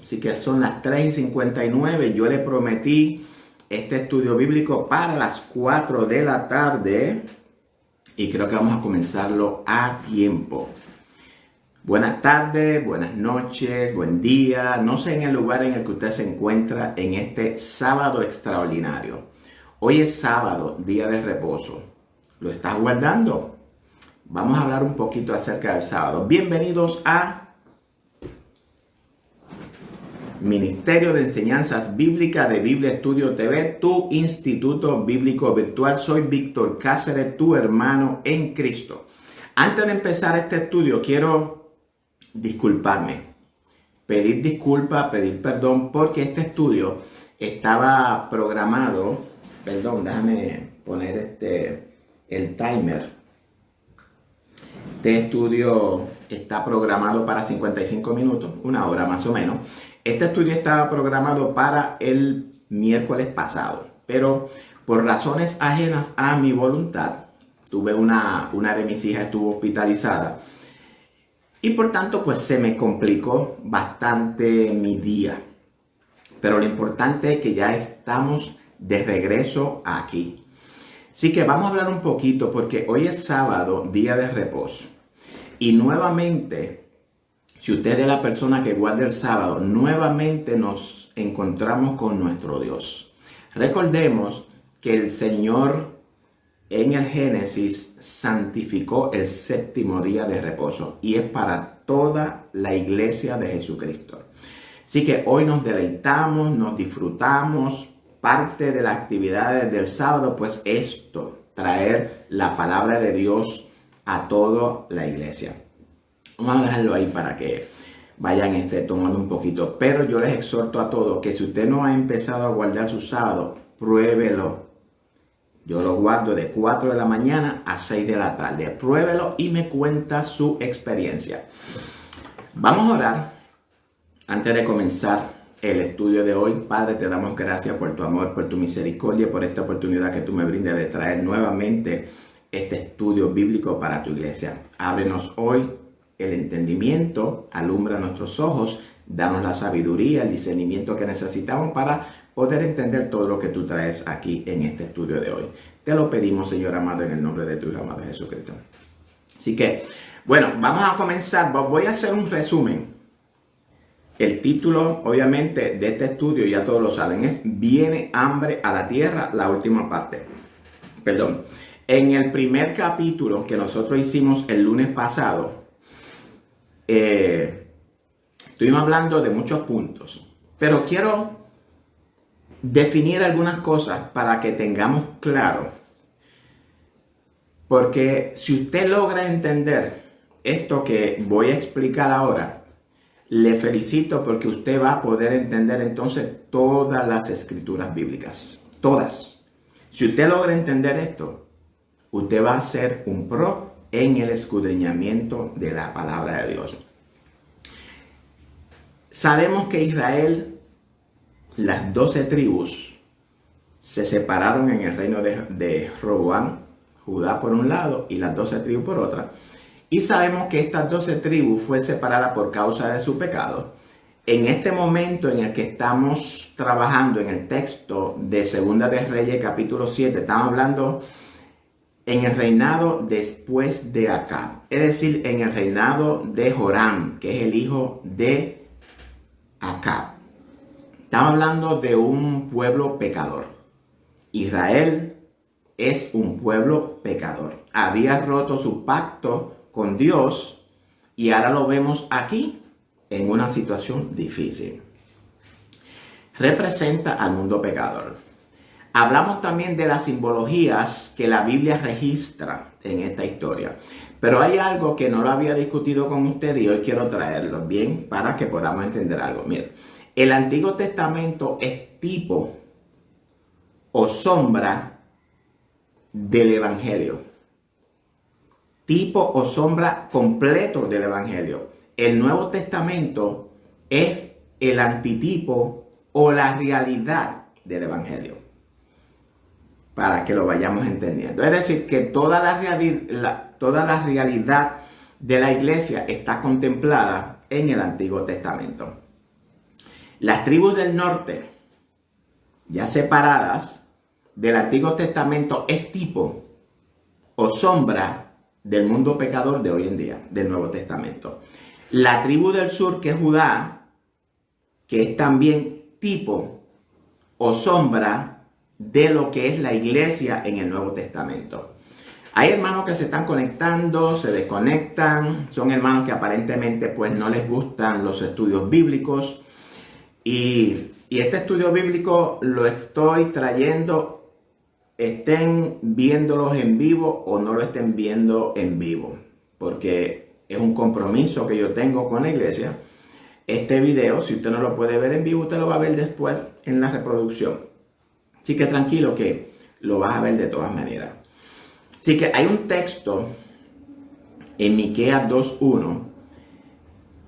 Así que son las 3:59. Yo le prometí este estudio bíblico para las 4 de la tarde y creo que vamos a comenzarlo a tiempo. Buenas tardes, buenas noches, buen día. No sé en el lugar en el que usted se encuentra en este sábado extraordinario. Hoy es sábado, día de reposo. ¿Lo estás guardando? Vamos a hablar un poquito acerca del sábado. Bienvenidos a Ministerio de Enseñanzas Bíblicas de Biblia Estudio TV, tu instituto bíblico virtual. Soy Víctor Cáceres, tu hermano en Cristo. Antes de empezar este estudio, quiero disculparme, pedir disculpas, pedir perdón, porque este estudio estaba programado. Perdón, déjame poner el timer. Este estudio está programado para 55 minutos, una hora más o menos. Este estudio estaba programado para el miércoles pasado, pero por razones ajenas a mi voluntad, tuve una de mis hijas estuvo hospitalizada y por tanto pues se me complicó bastante mi día. Pero lo importante es que ya estamos de regreso aquí. Así que vamos a hablar un poquito porque hoy es sábado, día de reposo. Y nuevamente, si usted es la persona que guarda el sábado, nuevamente nos encontramos con nuestro Dios. Recordemos que el Señor en el Génesis santificó el séptimo día de reposo y es para toda la iglesia de Jesucristo. Así que hoy nos deleitamos, nos disfrutamos. Parte de las actividades del sábado, pues esto, traer la palabra de Dios a toda la iglesia. Vamos a dejarlo ahí para que vayan tomando un poquito. Pero yo les exhorto a todos que si usted no ha empezado a guardar su sábado, pruébelo. Yo lo guardo de 4 de la mañana a 6 de la tarde. Pruébelo y me cuenta su experiencia. Vamos a orar antes de comenzar el estudio de hoy. Padre, te damos gracias por tu amor, por tu misericordia, por esta oportunidad que tú me brindas de traer nuevamente este estudio bíblico para tu iglesia. Ábrenos hoy el entendimiento, alumbra nuestros ojos, danos la sabiduría, el discernimiento que necesitamos para poder entender todo lo que tú traes aquí en este estudio de hoy. Te lo pedimos, Señor amado, en el nombre de tu Hijo amado Jesucristo. Así que, bueno, vamos a comenzar. Voy a hacer un resumen. El título, obviamente, de este estudio, ya todos lo saben, es Viene hambre a la tierra, la última parte. Perdón. En el primer capítulo que nosotros hicimos el lunes pasado, estuvimos hablando de muchos puntos, pero quiero definir algunas cosas para que tengamos claro. Porque si usted logra entender esto que voy a explicar ahora, le felicito porque usted va a poder entender entonces todas las escrituras bíblicas. Todas. Si usted logra entender esto, usted va a ser un pro en el escudriñamiento de la palabra de Dios. Sabemos que Israel, las 12 tribus, se separaron en el reino de Roboam, Judá por un lado y las 12 tribus por otra. Y sabemos que estas 12 tribus fue separada por causa de su pecado. En este momento en el que estamos trabajando en el texto de Segunda de Reyes capítulo 7, estamos hablando en el reinado después de Acab. Es decir, en el reinado de Joram, que es el hijo de Acab. Estamos hablando de un pueblo pecador. Israel es un pueblo pecador. Había roto su pacto con Dios y ahora lo vemos aquí en una situación difícil. Representa al mundo pecador. Hablamos también de las simbologías que la Biblia registra en esta historia. Pero hay algo que no lo había discutido con usted y hoy quiero traerlo bien para que podamos entender algo. Mire, el Antiguo Testamento es tipo o sombra del Evangelio. Tipo o sombra completo del Evangelio. El Nuevo Testamento es el antitipo o la realidad del Evangelio. Para que lo vayamos entendiendo. Es decir, que toda la realidad de la iglesia está contemplada en el Antiguo Testamento. Las tribus del norte, ya separadas del Antiguo Testamento, es tipo o sombra del mundo pecador de hoy en día, del Nuevo Testamento. La tribu del sur, que es Judá, que es también tipo o sombra de lo que es la iglesia en el Nuevo Testamento. Hay hermanos que se están conectando, se desconectan, son hermanos que aparentemente pues no les gustan los estudios bíblicos y este estudio bíblico lo estoy trayendo, estén viéndolos en vivo o no lo estén viendo en vivo, porque es un compromiso que yo tengo con la iglesia. Este video, si usted no lo puede ver en vivo, usted lo va a ver después en la reproducción. Así que tranquilo que lo vas a ver de todas maneras. Así que hay un texto en Miqueas 2:1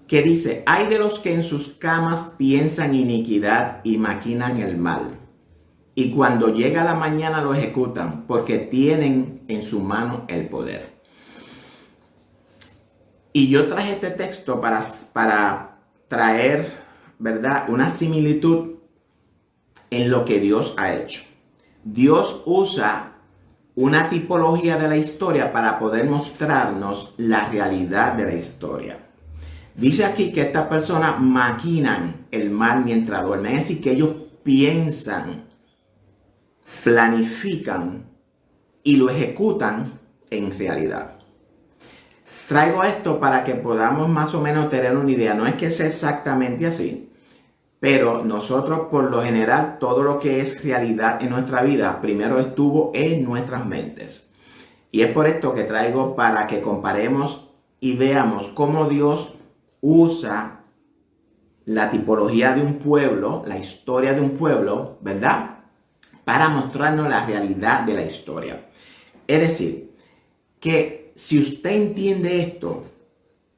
que dice: hay de los que en sus camas piensan iniquidad y maquinan el mal, y cuando llega la mañana lo ejecutan, porque tienen en su mano el poder. Y yo traje este texto para traer, ¿verdad?, una similitud en lo que Dios ha hecho. Dios usa una tipología de la historia para poder mostrarnos la realidad de la historia. Dice aquí que estas personas maquinan el mal mientras duermen, es decir, que ellos piensan, planifican y lo ejecutan en realidad. Traigo esto para que podamos más o menos tener una idea. No es que sea exactamente así, pero nosotros por lo general todo lo que es realidad en nuestra vida primero estuvo en nuestras mentes. Y es por esto que traigo para que comparemos y veamos cómo Dios usa la tipología de un pueblo, la historia de un pueblo, ¿verdad?, para mostrarnos la realidad de la historia. Es decir, que si usted entiende esto,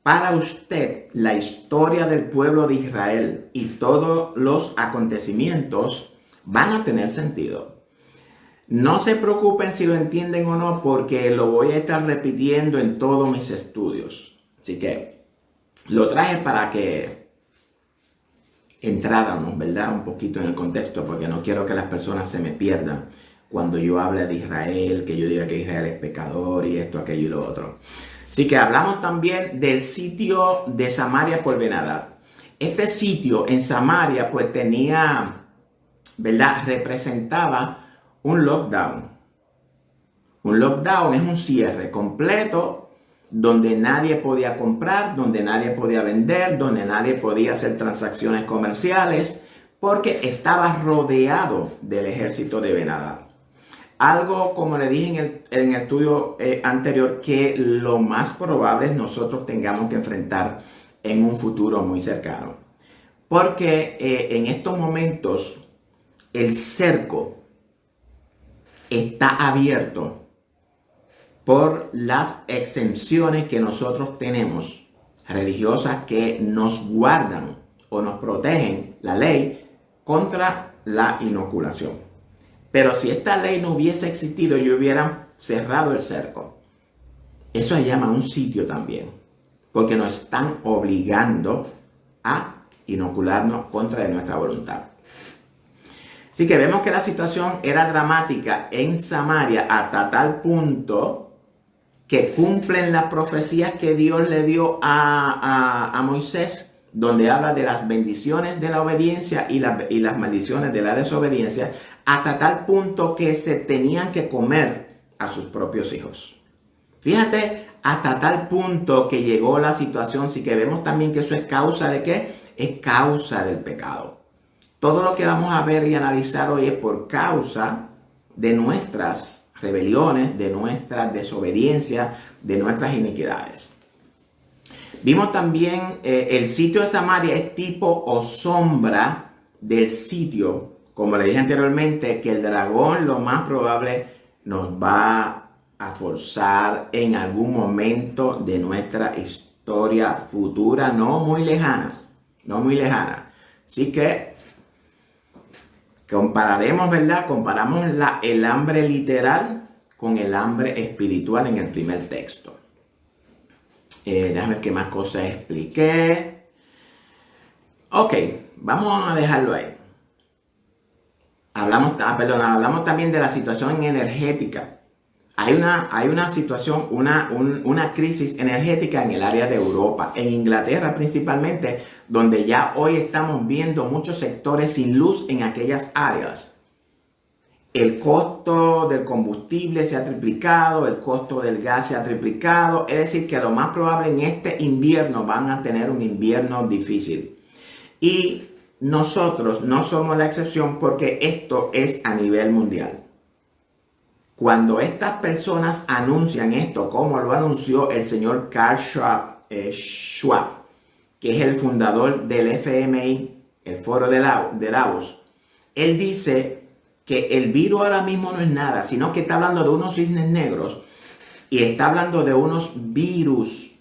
para usted la historia del pueblo de Israel y todos los acontecimientos van a tener sentido. No se preocupen si lo entienden o no, porque lo voy a estar repitiendo en todos mis estudios. Así que lo traje para que entráramos, ¿verdad?, un poquito en el contexto, porque no quiero que las personas se me pierdan cuando yo hable de Israel, que yo diga que Israel es pecador y esto, aquello y lo otro. Así que hablamos también del sitio de Samaria por Ben-Hadad. Este sitio en Samaria pues tenía, ¿verdad?, representaba un lockdown. Un lockdown es un cierre completo donde nadie podía comprar, donde nadie podía vender, donde nadie podía hacer transacciones comerciales, porque estaba rodeado del ejército de Ben-Hadad. Algo, como le dije en el estudio anterior, que lo más probable es nosotros tengamos que enfrentar en un futuro muy cercano. Porque en estos momentos el cerco está abierto por las exenciones que nosotros tenemos religiosas que nos guardan o nos protegen la ley contra la inoculación. Pero si esta ley no hubiese existido y hubieran cerrado el cerco, eso se llama un sitio también, porque nos están obligando a inocularnos contra nuestra voluntad. Así que vemos que la situación era dramática en Samaria hasta tal punto que cumplen las profecías que Dios le dio a Moisés, donde habla de las bendiciones de la obediencia y las maldiciones de la desobediencia, hasta tal punto que se tenían que comer a sus propios hijos. Fíjate, hasta tal punto que llegó la situación, sí que vemos también que eso es causa de ¿qué? Es causa del pecado. Todo lo que vamos a ver y analizar hoy es por causa de nuestras rebeliones, de nuestra desobediencia, de nuestras iniquidades. Vimos también el sitio de Samaria es tipo o sombra del sitio, como le dije anteriormente, que el dragón lo más probable nos va a forzar en algún momento de nuestra historia futura, no muy lejanas, no muy lejanas. Así que compararemos, ¿verdad? Comparamos el hambre literal con el hambre espiritual en el primer texto. Déjame ver qué más cosas expliqué. Ok, vamos a dejarlo ahí. Hablamos también de la situación energética. Hay una situación, una crisis energética en el área de Europa, en Inglaterra principalmente, donde ya hoy estamos viendo muchos sectores sin luz en aquellas áreas. El costo del combustible se ha triplicado, el costo del gas se ha triplicado, es decir, que lo más probable en este invierno van a tener un invierno difícil. Y nosotros no somos la excepción porque esto es a nivel mundial. Cuando estas personas anuncian esto, como lo anunció el señor Carl Schwab, que es el fundador del FMI, el foro de Davos, él dice que el virus ahora mismo no es nada, sino que está hablando de unos cisnes negros y está hablando de unos virus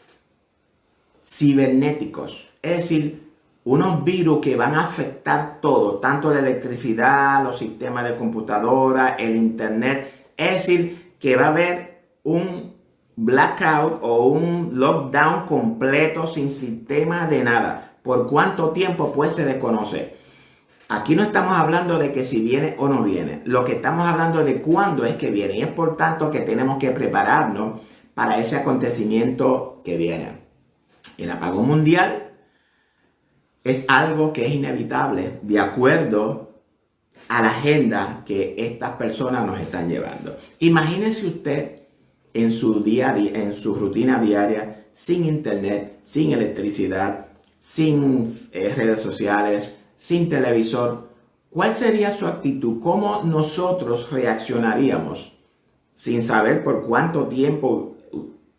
cibernéticos, es decir, unos virus que van a afectar todo, tanto la electricidad, los sistemas de computadora, el internet. Es decir, que va a haber un blackout o un lockdown completo sin sistema de nada. ¿Por cuánto tiempo? Pues se desconoce. Aquí no estamos hablando de que si viene o no viene. Lo que estamos hablando es de cuándo es que viene. Y es por tanto que tenemos que prepararnos para ese acontecimiento que viene. El apagón mundial es algo que es inevitable de acuerdo a la agenda que estas personas nos están llevando. Imagínese usted en su día a día, en su rutina diaria, sin internet, sin electricidad, sin redes sociales, sin televisor. ¿Cuál sería su actitud? ¿Cómo nosotros reaccionaríamos sin saber por cuánto tiempo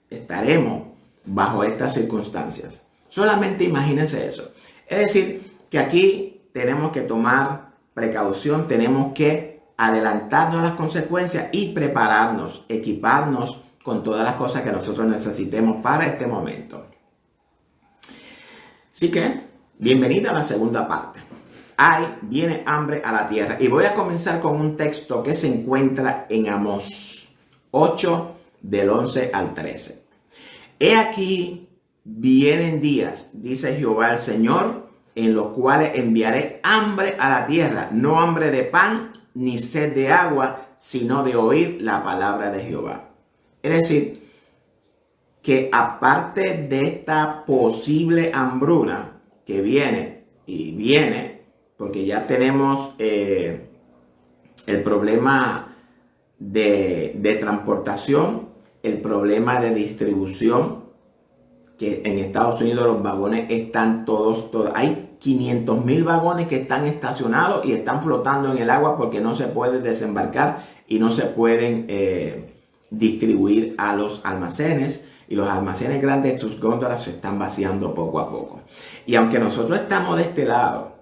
estaremos bajo estas circunstancias? Solamente imagínense eso. Es decir, que aquí tenemos que tomar precaución, tenemos que adelantarnos a las consecuencias y prepararnos, equiparnos con todas las cosas que nosotros necesitemos para este momento. Así que, bienvenida a la segunda parte. Viene hambre a la tierra. Y voy a comenzar con un texto que se encuentra en Amós 8, del 11 al 13. He aquí, vienen días, dice Jehová el Señor, en los cuales enviaré hambre a la tierra, no hambre de pan ni sed de agua, sino de oír la palabra de Jehová. Es decir, que aparte de esta posible hambruna que viene, porque ya tenemos el problema de transportación, el problema de distribución, que en Estados Unidos los vagones están todos, hay 500,000 vagones que están estacionados y están flotando en el agua porque no se puede desembarcar y no se pueden distribuir a los almacenes, y los almacenes grandes, sus góndolas se están vaciando poco a poco. Y aunque nosotros estamos de este lado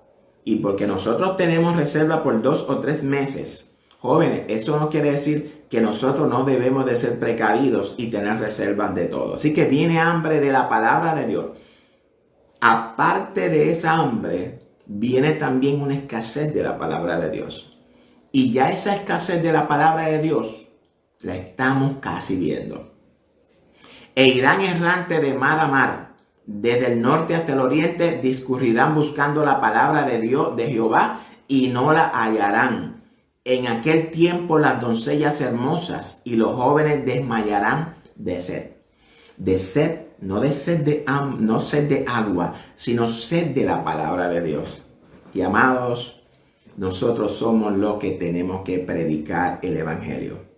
y porque nosotros tenemos reserva por 2 o 3 meses, jóvenes, eso no quiere decir que nosotros no debemos de ser precavidos y tener reservas de todo. Así que viene hambre de la palabra de Dios. Aparte de esa hambre, viene también una escasez de la palabra de Dios. Y ya esa escasez de la palabra de Dios la estamos casi viendo. E irán errante de mar a mar, desde el norte hasta el oriente, discurrirán buscando la palabra de Dios, de Jehová, y no la hallarán. En aquel tiempo las doncellas hermosas y los jóvenes desmayarán de sed. De sed, no sed de agua, sino sed de la palabra de Dios. Y amados, nosotros somos los que tenemos que predicar el evangelio.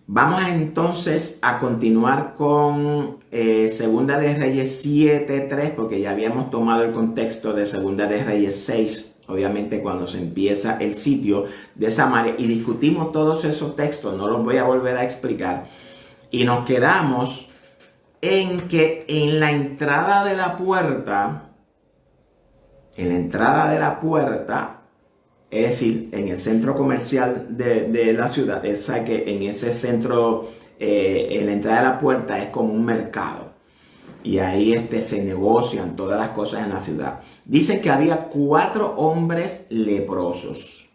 Vamos entonces a continuar con Segunda de Reyes 7:3, porque ya habíamos tomado el contexto de Segunda de Reyes 6. Obviamente cuando se empieza el sitio de Samaria, y discutimos todos esos textos, no los voy a volver a explicar, y nos quedamos en que en la entrada de la puerta, es decir, en el centro comercial de la ciudad, es que en ese centro, en la entrada de la puerta es como un mercado. Y ahí se negocian todas las cosas en la ciudad. Dicen que había 4 hombres leprosos.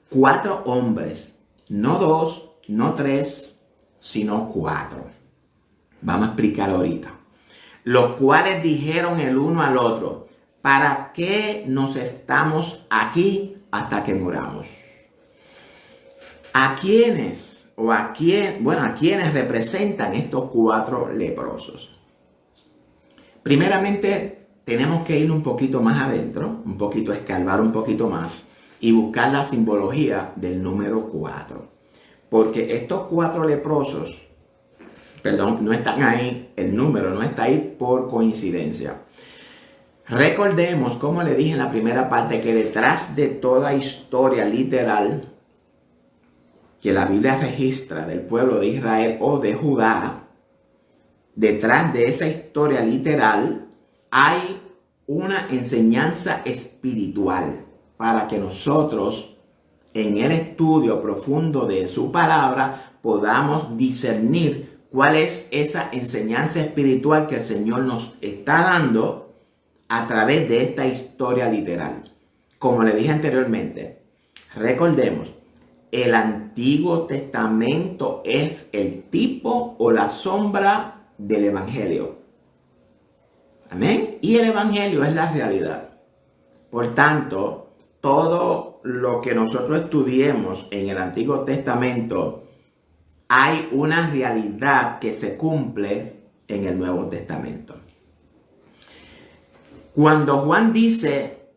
4 hombres. No 2, no 3, sino 4. Vamos a explicar ahorita. Los cuales dijeron el uno al otro: ¿para qué nos estamos aquí hasta que muramos? ¿A quiénes a quiénes representan estos 4 leprosos? Primeramente, tenemos que ir un poquito más adentro, un poquito escarbar un poquito más y buscar la simbología del número 4. Porque estos 4 leprosos, no están ahí, el número no está ahí por coincidencia. Recordemos, como le dije en la primera parte, que detrás de toda historia literal que la Biblia registra del pueblo de Israel o de Judá, detrás de esa historia literal hay una enseñanza espiritual para que nosotros en el estudio profundo de su palabra podamos discernir cuál es esa enseñanza espiritual que el Señor nos está dando a través de esta historia literal. Como le dije anteriormente, recordemos, el Antiguo Testamento es el tipo o la sombra del Evangelio. Amén. Y el Evangelio es la realidad. Por tanto, todo lo que nosotros estudiemos en el Antiguo Testamento, hay una realidad que se cumple en el Nuevo Testamento. Cuando Juan dice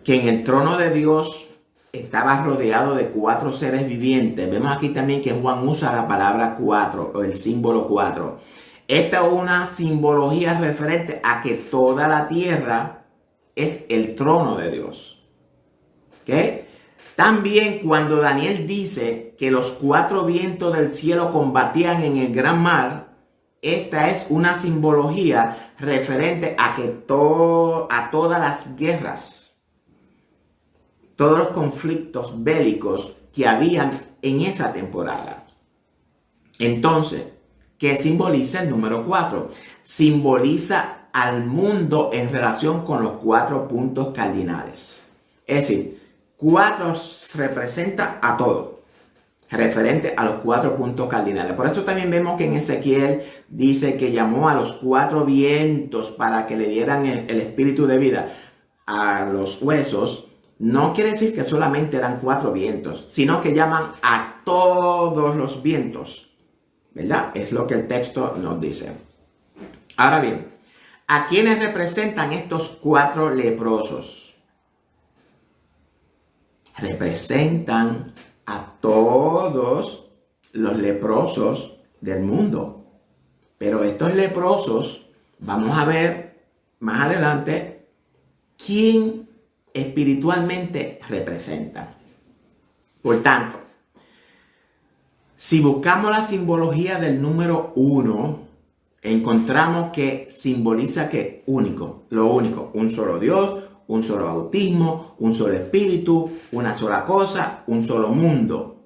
que en el trono de Dios estaba rodeado de 4 seres vivientes, vemos aquí también que Juan usa la palabra 4 o el símbolo 4. Esta es una simbología referente a que toda la tierra es el trono de Dios. ¿Okay? También cuando Daniel dice que los 4 vientos del cielo combatían en el gran mar, esta es una simbología referente a que a todas las guerras, todos los conflictos bélicos que habían en esa temporada. Entonces, ¿qué simboliza el número 4? Simboliza al mundo en relación con los 4 puntos cardinales. Es decir, 4 representa a todo, referente a los 4 puntos cardinales. Por eso también vemos que en Ezequiel dice que llamó a los 4 vientos para que le dieran el espíritu de vida a los huesos. No quiere decir que solamente eran 4 vientos, sino que llaman a todos los vientos, ¿verdad? Es lo que el texto nos dice. Ahora bien, ¿a quiénes representan estos 4 leprosos? Representan a todos los leprosos del mundo. Pero estos leprosos, vamos a ver más adelante, quién espiritualmente representan. Por tanto, si buscamos la simbología del número 1, encontramos que simboliza que lo único, un solo Dios, un solo bautismo, un solo espíritu, una sola cosa, un solo mundo.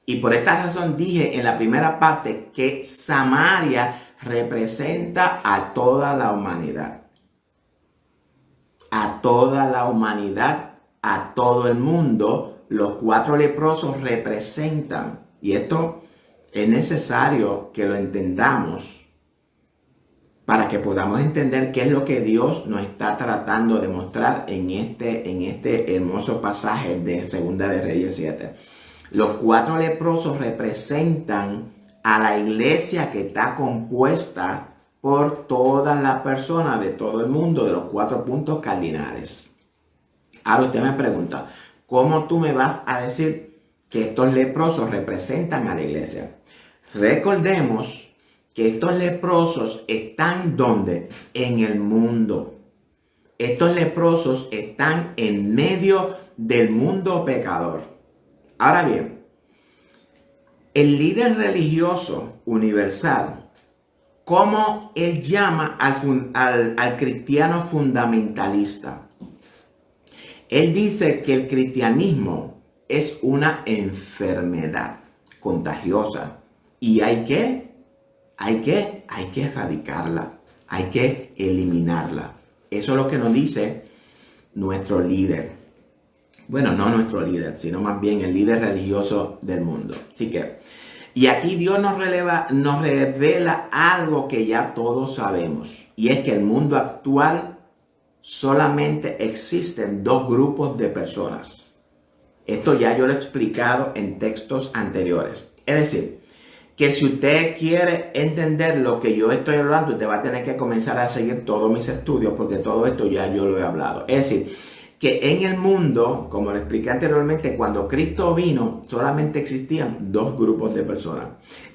Y por esta razón dije en la primera parte que Samaria representa a toda la humanidad. A toda la humanidad, a todo el mundo, los 4 leprosos representan. Y esto es necesario que lo entendamos para que podamos entender qué es lo que Dios nos está tratando de mostrar en este hermoso pasaje de Segunda de Reyes 7. Los 4 leprosos representan a la iglesia que está compuesta por todas las personas de todo el mundo, de los 4 puntos cardinales. Ahora usted me pregunta, ¿cómo tú me vas a decir que estos leprosos representan a la iglesia? Recordemos que estos leprosos están ¿dónde? En el mundo. Estos leprosos están en medio del mundo pecador. Ahora bien, el líder religioso universal, ¿cómo él llama al cristiano fundamentalista? Él dice que el cristianismo es una enfermedad contagiosa y hay que erradicarla, hay que eliminarla. Eso es lo que nos dice nuestro líder. Bueno, no nuestro líder, sino más bien el líder religioso del mundo. Así que, y aquí Dios nos revela algo que ya todos sabemos. Y es que el mundo actual solamente existen dos grupos de personas. Esto ya yo lo he explicado en textos anteriores. Es decir, que si usted quiere entender lo que yo estoy hablando, usted va a tener que comenzar a seguir todos mis estudios, porque todo esto ya yo lo he hablado. Es decir, que en el mundo, como le expliqué anteriormente, cuando Cristo vino, solamente existían dos grupos de personas.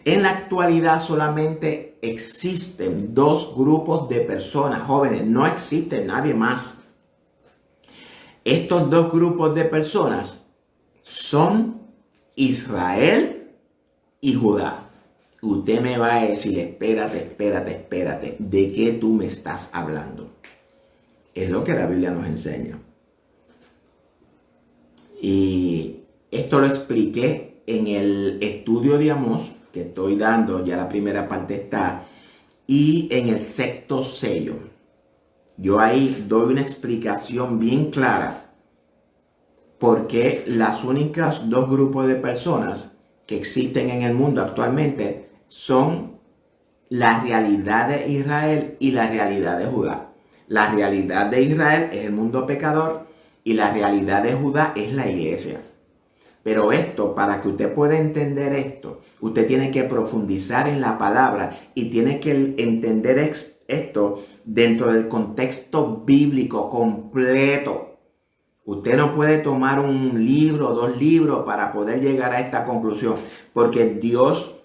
En la actualidad solamente existen dos grupos de personas, jóvenes, no existe nadie más. Estos dos grupos de personas son Israel y Judá. Usted me va a decir, espérate, ¿de qué tú me estás hablando? Es lo que la Biblia nos enseña. Y esto lo expliqué en el estudio de Amós, que estoy dando, ya la primera parte está, y en el sexto sello. Yo ahí doy una explicación bien clara porque las únicas dos grupos de personas que existen en el mundo actualmente son la realidad de Israel y la realidad de Judá. La realidad de Israel es el mundo pecador y la realidad de Judá es la iglesia. Pero esto, para que usted pueda entender esto, usted tiene que profundizar en la palabra y tiene que entender esto dentro del contexto bíblico completo. Usted no puede tomar un libro o dos libros para poder llegar a esta conclusión, porque Dios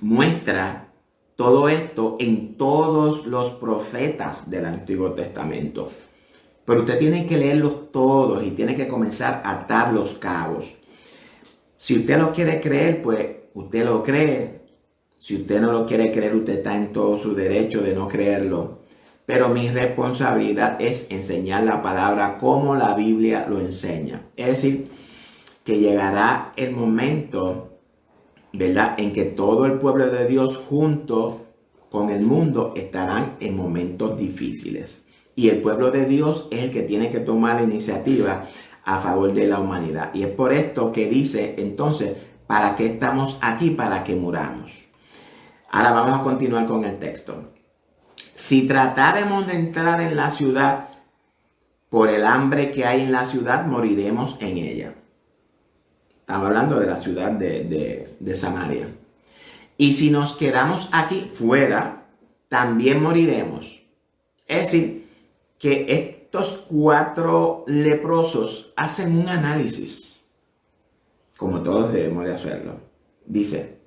muestra todo esto en todos los profetas del Antiguo Testamento. Pero usted tiene que leerlos todos y tiene que comenzar a atar los cabos. Si usted lo quiere creer, pues usted lo cree. Si usted no lo quiere creer, usted está en todo su derecho de no creerlo. Pero mi responsabilidad es enseñar la palabra como la Biblia lo enseña. Es decir, que llegará el momento, ¿verdad?, en que todo el pueblo de Dios junto con el mundo estarán en momentos difíciles. Y el pueblo de Dios es el que tiene que tomar la iniciativa a favor de la humanidad. Y es por esto que dice, entonces, ¿para qué estamos aquí? Para que muramos. Ahora vamos a continuar con el texto. Si tratáramos de entrar en la ciudad, por el hambre que hay en la ciudad, moriremos en ella. Estamos hablando de la ciudad de Samaria. Y si nos quedamos aquí fuera, también moriremos. Es decir, que estos 4 leprosos hacen un análisis, como todos debemos de hacerlo. Dice,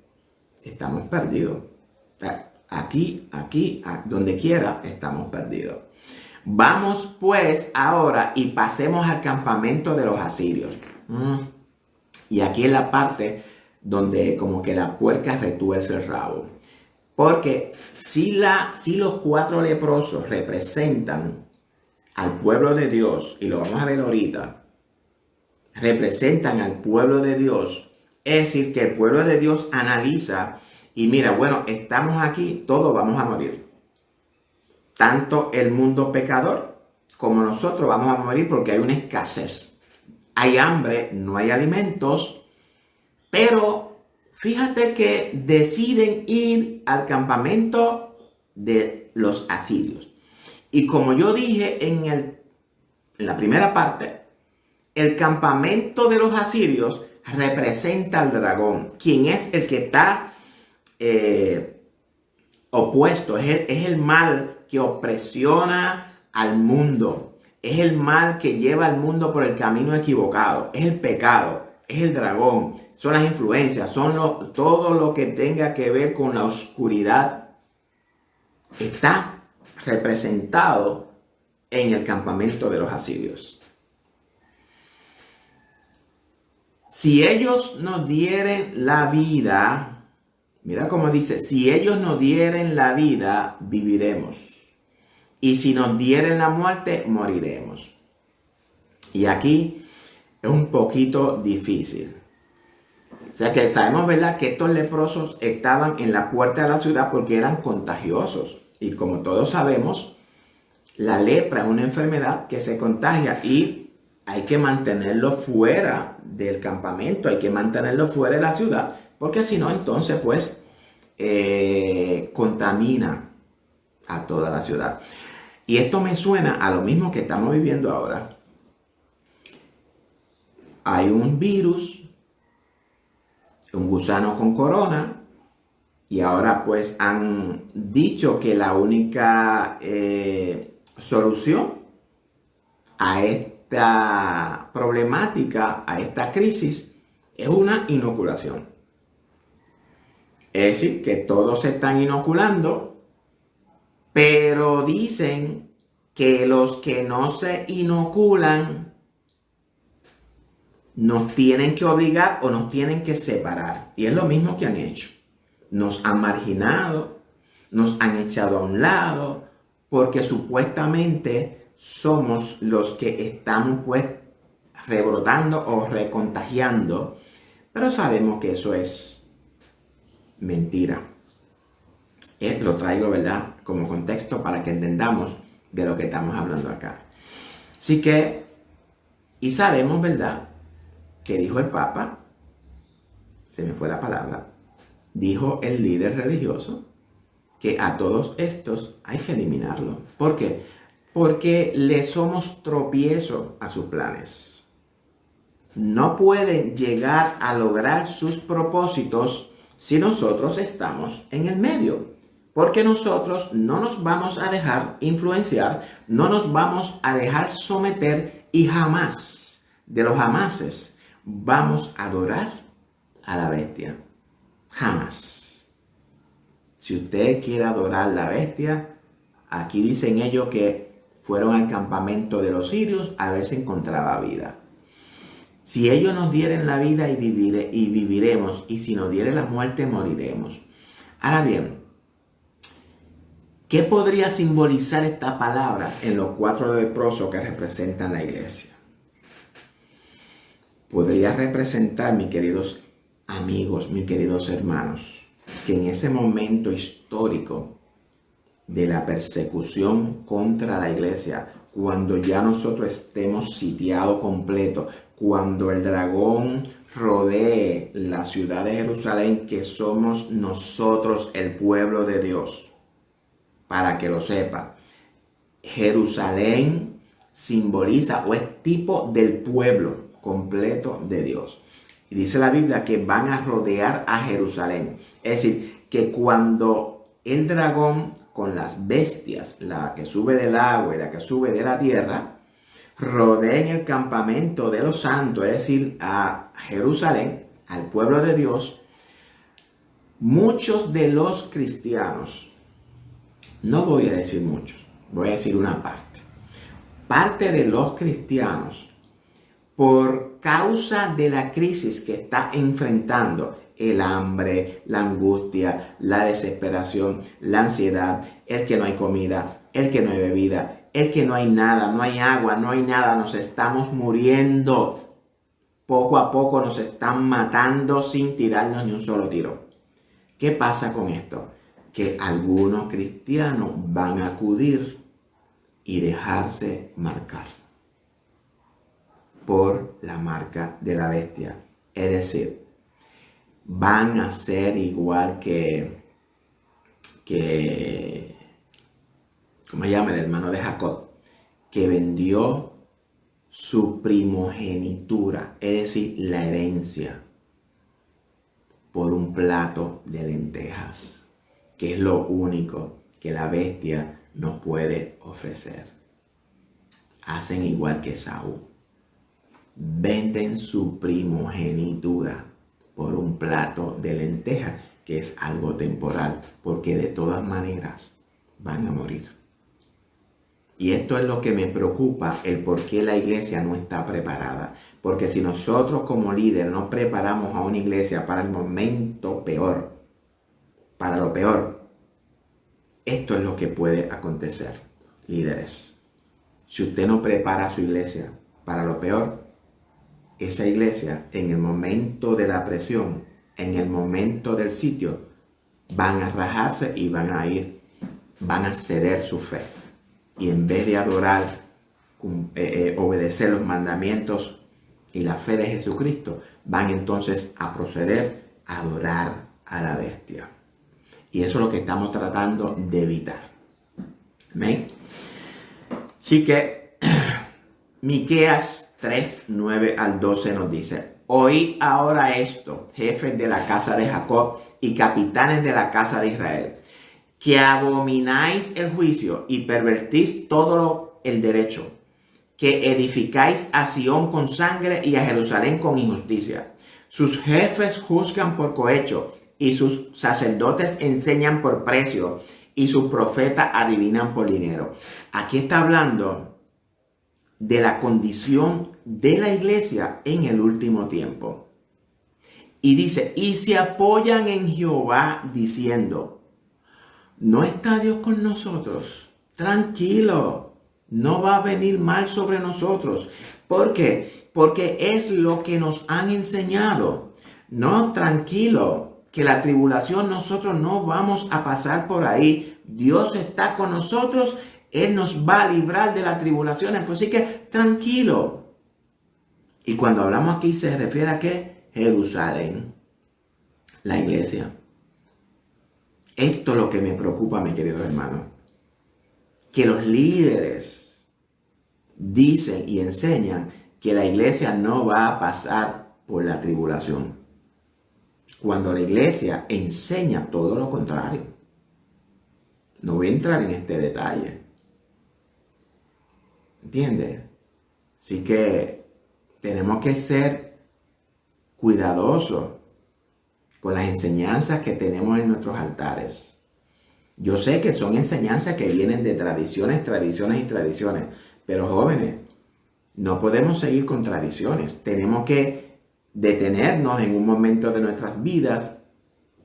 estamos perdidos. Aquí, donde quiera, estamos perdidos. Vamos pues ahora y pasemos al campamento de los asirios. Y aquí es la parte donde como que la puerca retuerce el rabo. Porque si los 4 leprosos representan al pueblo de Dios, y lo vamos a ver ahorita, representan al pueblo de Dios, es decir, que el pueblo de Dios analiza y mira, bueno, estamos aquí, todos vamos a morir. Tanto el mundo pecador como nosotros vamos a morir porque hay una escasez. Hay hambre, no hay alimentos, pero fíjate que deciden ir al campamento de los asirios. Y como yo dije en la primera parte, el campamento de los asirios representa al dragón, quien es el que está opuesto, es el mal que opresiona al mundo, es el mal que lleva al mundo por el camino equivocado, es el pecado, es el dragón, son las influencias, todo lo que tenga que ver con la oscuridad está representado en el campamento de los asirios. Si ellos nos dieren la vida, mira cómo dice, si ellos nos dieren la vida, viviremos. Y si nos dieren la muerte, moriremos. Y aquí es un poquito difícil. O sea que sabemos, ¿verdad?, que estos leprosos estaban en la puerta de la ciudad porque eran contagiosos. Y como todos sabemos, la lepra es una enfermedad que se contagia y hay que mantenerlo fuera del campamento, hay que mantenerlo fuera de la ciudad, porque si no, entonces pues contamina a toda la ciudad. Y esto me suena a lo mismo que estamos viviendo ahora. Hay un virus, un gusano con corona, y ahora pues han dicho que la única solución a esta problemática, a esta crisis, es una inoculación. Es decir, que todos se están inoculando, pero dicen que los que no se inoculan nos tienen que obligar o nos tienen que separar. Y es lo mismo que han hecho. Nos han marginado, nos han echado a un lado, porque supuestamente somos los que estamos pues rebrotando o recontagiando. Pero sabemos que eso es mentira. Lo traigo, ¿verdad?, como contexto para que entendamos de lo que estamos hablando acá. Así que, y sabemos, ¿verdad?, que dijo el Papa, se me fue la palabra, dijo el líder religioso, que a todos estos hay que eliminarlo. ¿Por qué? Porque le somos tropiezo a sus planes. No pueden llegar a lograr sus propósitos si nosotros estamos en el medio. Porque nosotros no nos vamos a dejar influenciar, no nos vamos a dejar someter y jamás, de los jamases, vamos a adorar a la bestia. Jamás. Si usted quiere adorar a la bestia, aquí dicen ellos que fueron al campamento de los sirios a ver si encontraba vida. Si ellos nos dieren la vida y viviremos, y si nos diere la muerte, moriremos. Ahora bien, ¿qué podría simbolizar estas palabras en los 4 leprosos que representan la iglesia? Podría representar, mis queridos amigos, mis queridos hermanos, que en ese momento histórico de la persecución contra la iglesia, cuando ya nosotros estemos sitiados completo, cuando el dragón rodee la ciudad de Jerusalén, que somos nosotros el pueblo de Dios, para que lo sepa, Jerusalén simboliza o es tipo del pueblo completo de Dios. Y dice la Biblia que van a rodear a Jerusalén. Es decir, que cuando el dragón con las bestias, la que sube del agua y la que sube de la tierra, rodeen el campamento de los santos, es decir, a Jerusalén, al pueblo de Dios, muchos de los cristianos, no voy a decir muchos, voy a decir una parte de los cristianos, por causa de la crisis que está enfrentando, el hambre, la angustia, la desesperación, la ansiedad, el que no hay comida, el que no hay bebida, el que no hay nada, no hay agua, no hay nada, nos estamos muriendo. Poco a poco nos están matando sin tirarnos ni un solo tiro. ¿Qué pasa con esto? Que algunos cristianos van a acudir y dejarse marcar por la marca de la bestia. Es decir, van a ser igual que ¿cómo se llama? El hermano de Jacob, que vendió su primogenitura, es decir, la herencia, por un plato de lentejas, que es lo único que la bestia nos puede ofrecer. Hacen igual que Saúl. Venden su primogenitura por un plato de lentejas, que es algo temporal, porque de todas maneras van a morir. Y esto es lo que me preocupa, el por qué la iglesia no está preparada. Porque si nosotros como líderes no preparamos a una iglesia para el momento peor, para lo peor, esto es lo que puede acontecer, líderes. Si usted no prepara a su iglesia para lo peor, esa iglesia en el momento de la presión, en el momento del sitio, van a rajarse y van a ceder su fe. Y en vez de adorar, obedecer los mandamientos y la fe de Jesucristo, van entonces a proceder a adorar a la bestia. Y eso es lo que estamos tratando de evitar. ¿Amén? Así que Miqueas 3, 9 al 12 nos dice: oí ahora esto, jefes de la casa de Jacob y capitanes de la casa de Israel, que abomináis el juicio y pervertís todo el derecho, que edificáis a Sión con sangre y a Jerusalén con injusticia. Sus jefes juzgan por cohecho y sus sacerdotes enseñan por precio y sus profetas adivinan por dinero. Aquí está hablando de la condición de la iglesia en el último tiempo. Y dice, y se apoyan en Jehová diciendo, ¿no está Dios con nosotros? Tranquilo, no va a venir mal sobre nosotros. ¿Por qué? Porque es lo que nos han enseñado. No, tranquilo, que la tribulación nosotros no vamos a pasar por ahí. Dios está con nosotros, Él nos va a librar de las tribulaciones. Pues sí que tranquilo. Y cuando hablamos aquí se refiere a ¿qué? Jerusalén, la iglesia. Esto es lo que me preocupa, mi querido hermano. Que los líderes dicen y enseñan que la iglesia no va a pasar por la tribulación, cuando la iglesia enseña todo lo contrario. No voy a entrar en este detalle. ¿Entiendes? Así que tenemos que ser cuidadosos con las enseñanzas que tenemos en nuestros altares. Yo sé que son enseñanzas que vienen de tradiciones, pero jóvenes, no podemos seguir con tradiciones. Tenemos que detenernos en un momento de nuestras vidas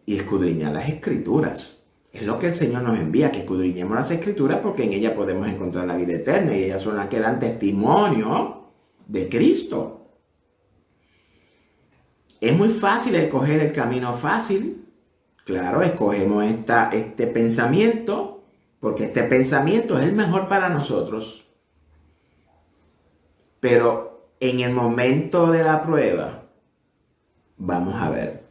y escudriñar las Escrituras. Es lo que el Señor nos envía, que escudriñemos las Escrituras porque en ellas podemos encontrar la vida eterna y ellas son las que dan testimonio de Cristo. Es muy fácil escoger el camino fácil. Claro, escogemos este pensamiento porque este pensamiento es el mejor para nosotros. Pero en el momento de la prueba, vamos a ver.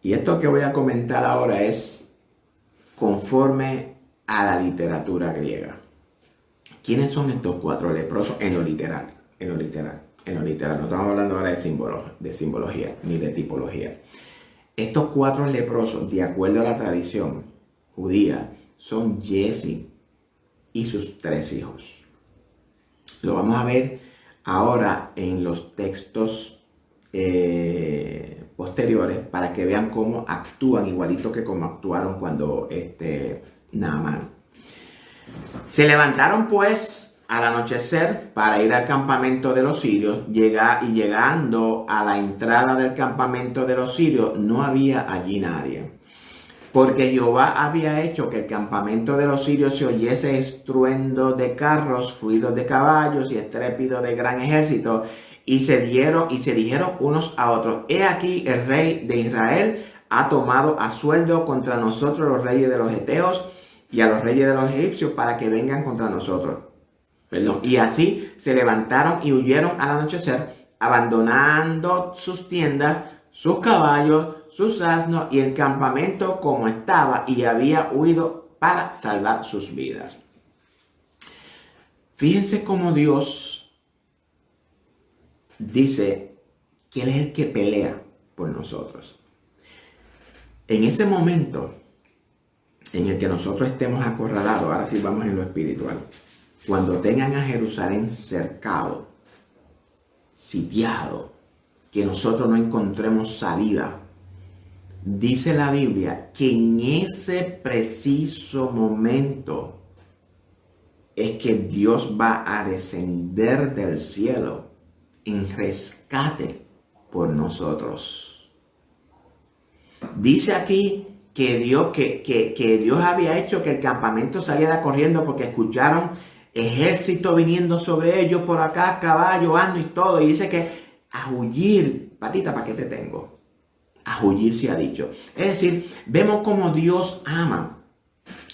Y esto que voy a comentar ahora es conforme a la literatura griega. ¿Quiénes son estos 4 leprosos? En lo literal. No estamos hablando ahora de simbología ni de tipología. Estos 4 leprosos, de acuerdo a la tradición judía, son Jesse y sus 3 hijos. Lo vamos a ver ahora en los textos posteriores para que vean cómo actúan, igualito que como actuaron cuando Naamán. Se levantaron pues al anochecer para ir al campamento de los sirios, llegando a la entrada del campamento de los sirios, no había allí nadie. Porque Jehová había hecho que el campamento de los sirios se oyese estruendo de carros, ruidos de caballos y estrépito de gran ejército. Y se dijeron unos a otros, he aquí el rey de Israel ha tomado a sueldo contra nosotros los reyes de los heteos y a los reyes de los egipcios para que vengan contra nosotros. Y así se levantaron y huyeron al anochecer, abandonando sus tiendas, sus caballos, sus asnos y el campamento como estaba, y había huido para salvar sus vidas. Fíjense cómo Dios dice que Él es el que pelea por nosotros. En ese momento en el que nosotros estemos acorralados, ahora sí vamos en lo espiritual, cuando tengan a Jerusalén cercado, sitiado, que nosotros no encontremos salida, dice la Biblia que en ese preciso momento es que Dios va a descender del cielo en rescate por nosotros. Dice aquí que Dios había hecho que el campamento saliera corriendo porque escucharon ejército viniendo sobre ellos por acá, caballo, asno y todo. Y dice que a huir, patita, ¿para qué te tengo? A huir se ha dicho. Es decir, vemos como Dios ama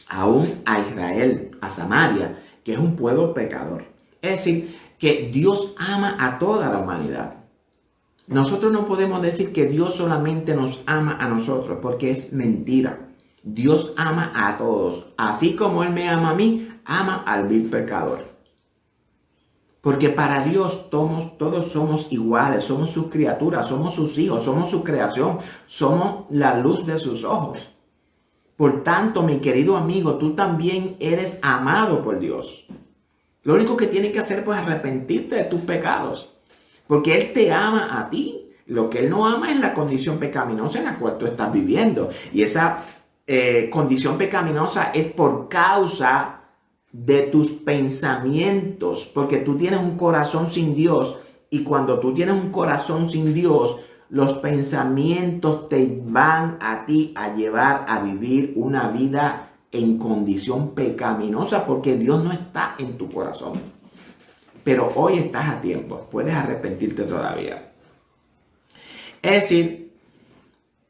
aún a Israel, a Samaria, que es un pueblo pecador. Es decir, que Dios ama a toda la humanidad. Nosotros no podemos decir que Dios solamente nos ama a nosotros, porque es mentira. Dios ama a todos. Así como Él me ama a mí, ama al vil pecador. Porque para Dios todos somos iguales, somos sus criaturas, somos sus hijos, somos su creación, somos la luz de sus ojos. Por tanto, mi querido amigo, tú también eres amado por Dios. Lo único que tienes que hacer es arrepentirte de tus pecados. Porque Él te ama a ti. Lo que Él no ama es la condición pecaminosa en la cual tú estás viviendo. Y esa condición pecaminosa es por causa de tus pensamientos. Porque tú tienes un corazón sin Dios. Y cuando tú tienes un corazón sin Dios, los pensamientos te van a ti a llevar a vivir una vida en condición pecaminosa porque Dios no está en tu corazón. Pero hoy estás a tiempo, puedes arrepentirte todavía. Es decir,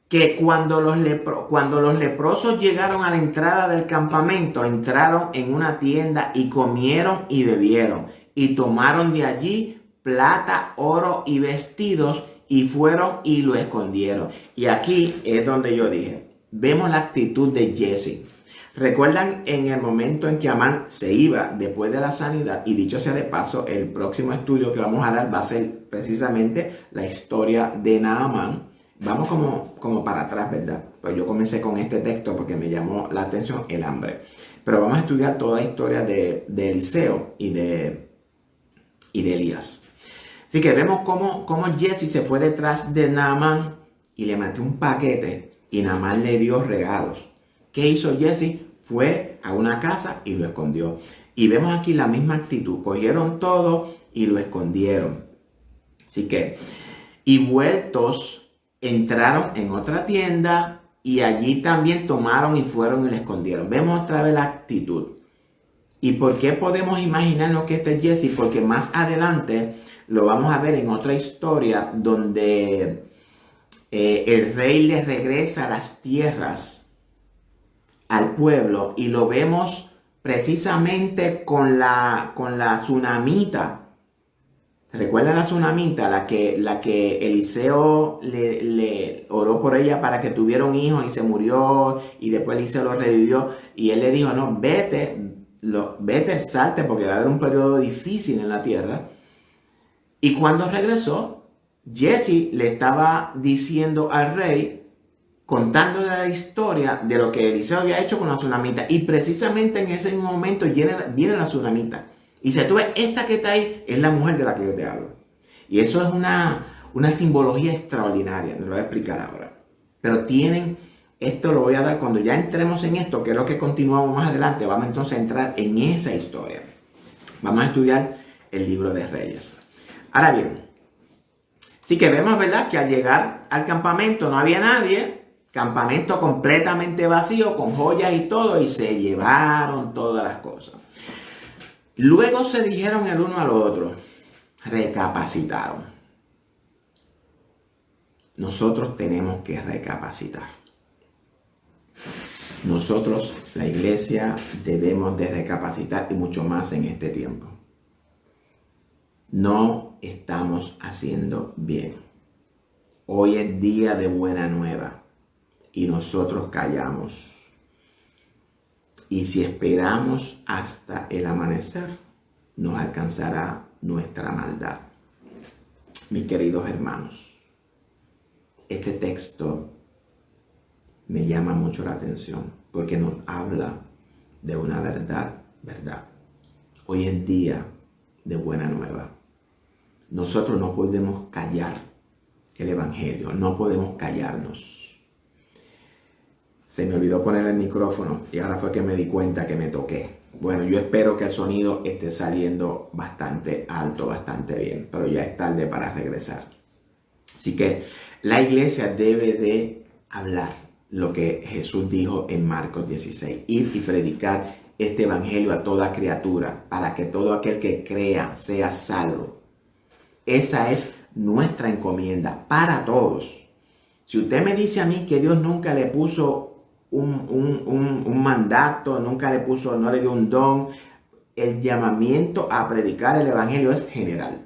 que cuando los leprosos llegaron a la entrada del campamento, entraron en una tienda y comieron y bebieron y tomaron de allí plata, oro y vestidos y fueron y lo escondieron. Y aquí es donde yo dije, vemos la actitud de Jesse. ¿Recuerdan en el momento en que Amán se iba después de la sanidad? Y dicho sea de paso, el próximo estudio que vamos a dar va a ser precisamente la historia de Naamán. Vamos como para atrás, ¿verdad? Pues yo comencé con este texto porque me llamó la atención el hambre. Pero vamos a estudiar toda la historia de Eliseo y de Elías. Así que vemos cómo Jesse se fue detrás de Naamán y le metió un paquete y Naamán le dio regalos. ¿Qué hizo Jesse? Fue a una casa y lo escondió. Y vemos aquí la misma actitud. Cogieron todo y lo escondieron. Así que, y vueltos, entraron en otra tienda y allí también tomaron y fueron y lo escondieron. Vemos otra vez la actitud. ¿Y por qué podemos imaginarnos que este es Jesse? Porque más adelante lo vamos a ver en otra historia donde el rey le regresa las tierras al pueblo y lo vemos precisamente con la tsunamita. ¿Se recuerdan la tsunamita? La que Eliseo le oró por ella para que tuviera un hijo y se murió y después Eliseo lo revivió y él le dijo, no, vete, salte porque va a haber un periodo difícil en la tierra. Y cuando regresó, Jesse le estaba diciendo al rey, contándole la historia de lo que Eliseo había hecho con la tsunamita. Y precisamente en ese momento viene la tsunamita. Y si tú ves, esta que está ahí es la mujer de la que yo te hablo. Y eso es una simbología extraordinaria. Me lo voy a explicar ahora. Pero esto lo voy a dar cuando ya entremos en esto, que es lo que continuamos más adelante. Vamos entonces a entrar en esa historia. Vamos a estudiar el libro de Reyes. Ahora bien, sí que vemos, ¿verdad?, que al llegar al campamento no había nadie. Campamento completamente vacío, con joyas y todo, y se llevaron todas las cosas. Luego se dijeron el uno al otro, recapacitaron. Nosotros tenemos que recapacitar. Nosotros, la iglesia, debemos de recapacitar y mucho más en este tiempo. No estamos haciendo bien. Hoy es día de buena nueva. Y nosotros callamos. Y si esperamos hasta el amanecer, nos alcanzará nuestra maldad. Mis queridos hermanos, este texto me llama mucho la atención porque nos habla de una verdad. Hoy es día de buena nueva. Nosotros no podemos callar el evangelio, no podemos callarnos. Se me olvidó poner el micrófono y ahora fue que me di cuenta que me toqué. Bueno, yo espero que el sonido esté saliendo bastante alto, bastante bien, pero ya es tarde para regresar. Así que la iglesia debe de hablar lo que Jesús dijo en Marcos 16. Ir y predicar este evangelio a toda criatura para que todo aquel que crea sea salvo. Esa es nuestra encomienda para todos. Si usted me dice a mí que Dios nunca le puso un mandato, no le dio un don, el llamamiento a predicar el evangelio es general.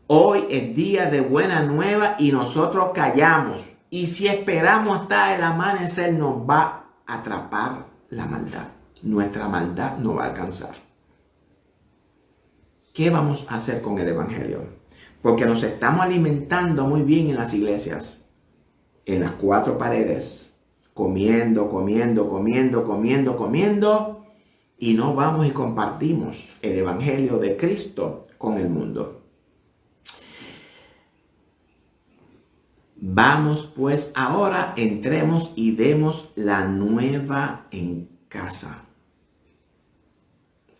Hoy es día de buena nueva y nosotros callamos Y si esperamos hasta el amanecer, nos va a atrapar la maldad. Nuestra maldad nos va a alcanzar. ¿Qué vamos a hacer con el Evangelio? Porque nos estamos alimentando muy bien en las iglesias, en las cuatro paredes, comiendo, y no vamos y compartimos el Evangelio de Cristo con el mundo. Vamos pues ahora, entremos y demos la nueva en casa.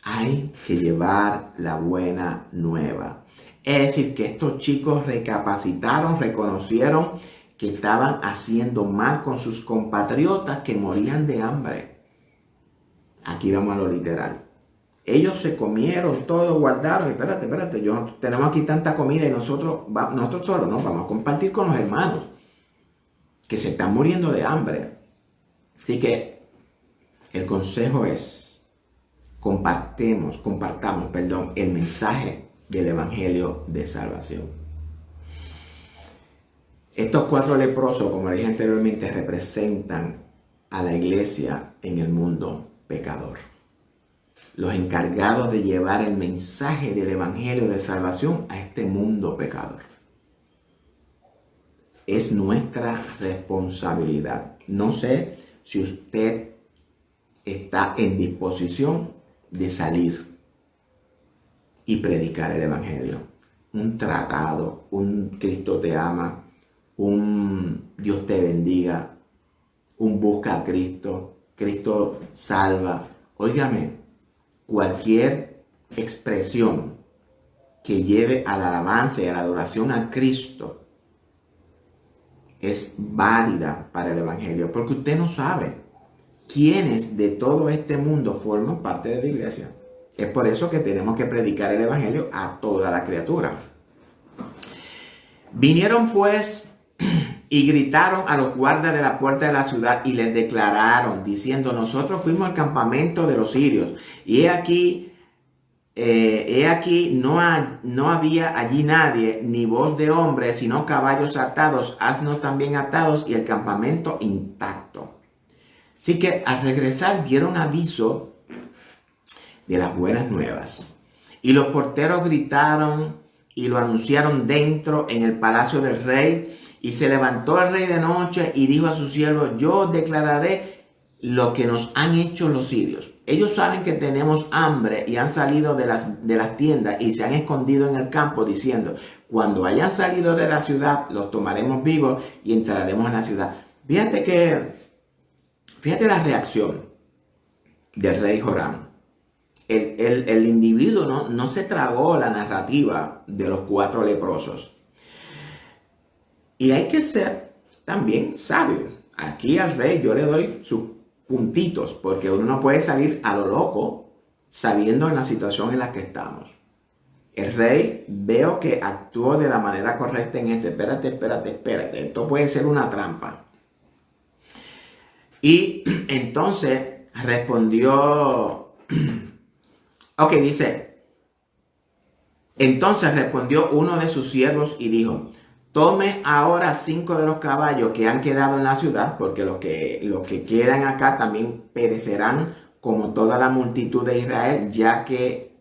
Hay que llevar la buena nueva. Es decir, que estos chicos recapacitaron, reconocieron que estaban haciendo mal con sus compatriotas que morían de hambre. Aquí vamos a lo literal. Ellos se comieron todo, guardaron. Espérate, tenemos aquí tanta comida y nosotros solos no vamos a compartir con los hermanos que se están muriendo de hambre. Así que el consejo es, compartamos, el mensaje del Evangelio de salvación. Estos 4 leprosos, como dije anteriormente, representan a la iglesia en el mundo pecador. Los encargados de llevar el mensaje del Evangelio de salvación a este mundo pecador. Es nuestra responsabilidad. No sé si usted está en disposición de salir y predicar el Evangelio. Un tratado, un Cristo te ama, un Dios te bendiga, un busca a Cristo, Cristo salva. Óigame, cualquier expresión que lleve a la alabanza y a la adoración a Cristo es válida para el Evangelio, porque usted no sabe quiénes de todo este mundo forman parte de la iglesia. Es por eso que tenemos que predicar el Evangelio a toda la criatura. Vinieron pues y gritaron a los guardas de la puerta de la ciudad y les declararon, diciendo: nosotros fuimos al campamento de los sirios, y he aquí no había allí nadie, ni voz de hombre, sino caballos atados, asnos también atados, y el campamento intacto. Así que al regresar dieron aviso de las buenas nuevas. Y los porteros gritaron y lo anunciaron dentro en el palacio del rey. Y se levantó el rey de noche y dijo a sus siervos: yo declararé lo que nos han hecho los sirios. Ellos saben que tenemos hambre y han salido de las tiendas y se han escondido en el campo, diciendo: cuando hayan salido de la ciudad, los tomaremos vivos y entraremos en la ciudad. Fíjate la reacción del rey Joram. El individuo no se tragó la narrativa de los 4 leprosos. Y hay que ser también sabio. Aquí al rey yo le doy sus puntitos, porque uno no puede salir a lo loco sabiendo en la situación en la que estamos. El rey veo que actuó de la manera correcta en esto. Espérate. Esto puede ser una trampa. Y entonces respondió... Entonces respondió uno de sus siervos y dijo: tome ahora 5 de los caballos que han quedado en la ciudad, porque los que quedan acá también perecerán como toda la multitud de Israel, ya que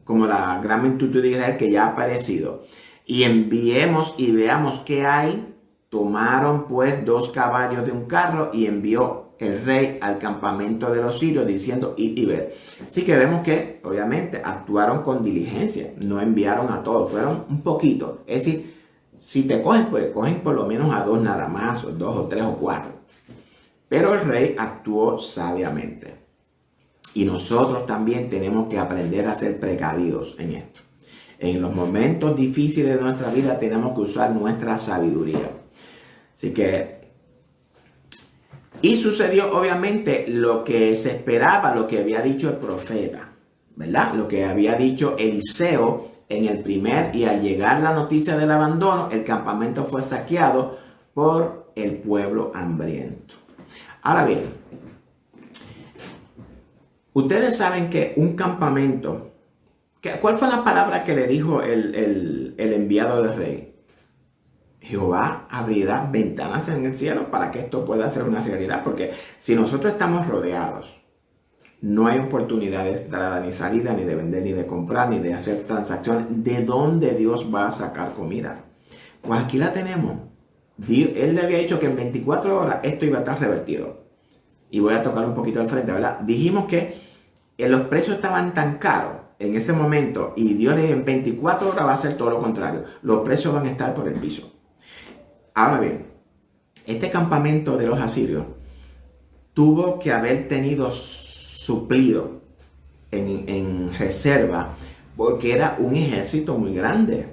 como la gran multitud de Israel que ya ha perecido. Y enviemos y veamos qué hay. Tomaron pues 2 caballos de un carro y envió el rey al campamento de los sirios diciendo: id y ver. Así que vemos que obviamente actuaron con diligencia, no enviaron a todos, fueron un poquito. Es decir, si te cogen, pues cogen por lo menos a 2 nada más, o 2 o 3 o 4. Pero el rey actuó sabiamente. Y nosotros también tenemos que aprender a ser precavidos en esto. En los momentos difíciles de nuestra vida tenemos que usar nuestra sabiduría. Así que... Y sucedió obviamente lo que se esperaba, lo que había dicho el profeta, ¿verdad? Lo que había dicho Eliseo en el primer, y al llegar la noticia del abandono, el campamento fue saqueado por el pueblo hambriento. Ahora bien, ustedes saben que un campamento, ¿cuál fue la palabra que le dijo el enviado del rey? Jehová abrirá ventanas en el cielo para que esto pueda ser una realidad. Porque si nosotros estamos rodeados, no hay oportunidades de entrada ni salida, ni de vender, ni de comprar, ni de hacer transacciones. ¿De dónde Dios va a sacar comida? Pues aquí la tenemos. Él le había dicho que en 24 horas esto iba a estar revertido. Y voy a tocar un poquito al frente, ¿verdad? Dijimos que los precios estaban tan caros en ese momento y Dios le dijo en 24 horas va a hacer todo lo contrario. Los precios van a estar por el piso. Ahora bien, este campamento de los asirios tuvo que haber tenido suplido en reserva porque era un ejército muy grande.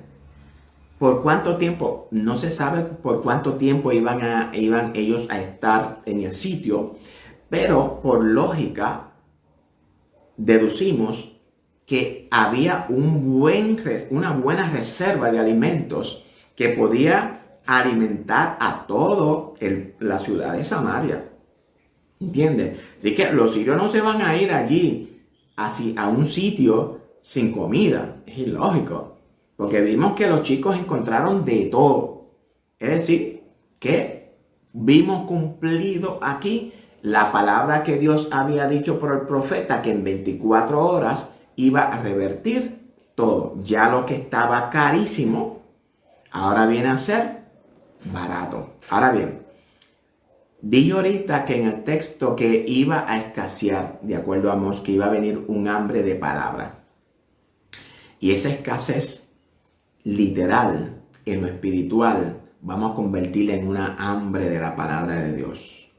¿Por cuánto tiempo? No se sabe por cuánto tiempo iban ellos a estar en el sitio, pero por lógica deducimos que había una buena reserva de alimentos que podía alimentar a toda la ciudad de Samaria. ¿Entiendes? Así que los sirios no se van a ir allí así a un sitio sin comida. Es ilógico. Porque vimos que los chicos encontraron de todo. Es decir, que vimos cumplido aquí la palabra que Dios había dicho por el profeta, que en 24 horas iba a revertir todo. Ya lo que estaba carísimo, ahora viene a ser barato. Ahora bien, dije ahorita que en el texto que iba a escasear, de acuerdo a Amós, que iba a venir un hambre de palabra. Y esa escasez literal en lo espiritual vamos a convertirla en una hambre de la palabra de Dios.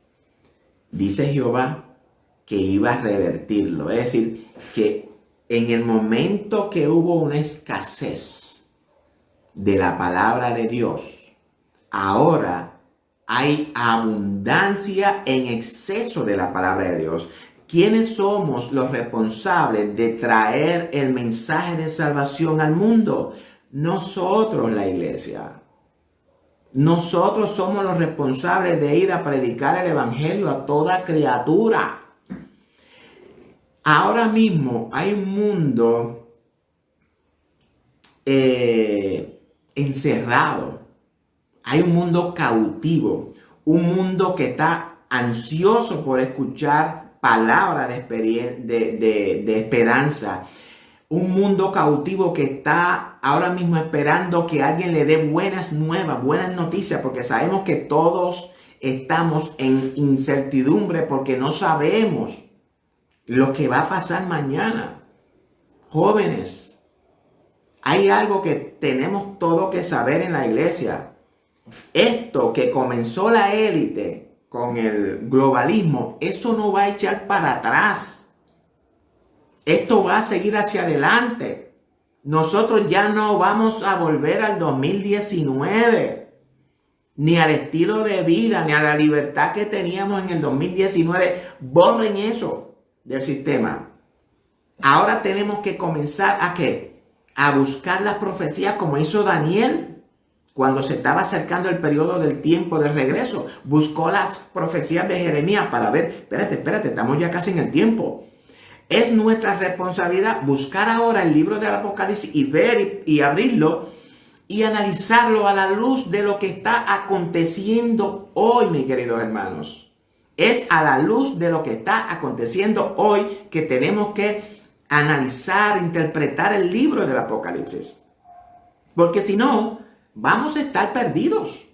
Dice Jehová que iba a revertirlo, es decir, que en el momento que hubo una escasez de la palabra de Dios, ahora hay abundancia en exceso de la palabra de Dios. ¿Quiénes somos los responsables de traer el mensaje de salvación al mundo? Nosotros, la iglesia. Nosotros somos los responsables de ir a predicar el evangelio a toda criatura. Ahora mismo hay un mundo encerrado. Hay un mundo cautivo. Un mundo que está ansioso por escuchar palabras de esperanza. Un mundo cautivo que está ahora mismo esperando que alguien le dé buenas nuevas, buenas noticias, porque sabemos que todos estamos en incertidumbre porque no sabemos lo que va a pasar mañana. Jóvenes, hay algo que tenemos todo que saber en la iglesia. Esto que comenzó la élite con el globalismo, eso no va a echar para atrás. Esto va a seguir hacia adelante. Nosotros ya no vamos a volver al 2019, ni al estilo de vida, ni a la libertad que teníamos en el 2019. Borren eso del sistema. Ahora tenemos que comenzar ¿a qué? A buscar las profecías como hizo Daniel cuando se estaba acercando el periodo del tiempo del regreso. Buscó las profecías de Jeremías para ver, espérate, estamos ya casi en el tiempo. Es nuestra responsabilidad buscar ahora el libro del Apocalipsis y ver y abrirlo y analizarlo a la luz de lo que está aconteciendo hoy, mis queridos hermanos. Es a la luz de lo que está aconteciendo hoy que tenemos que analizar, interpretar el libro del Apocalipsis. Porque si no, vamos a estar perdidos.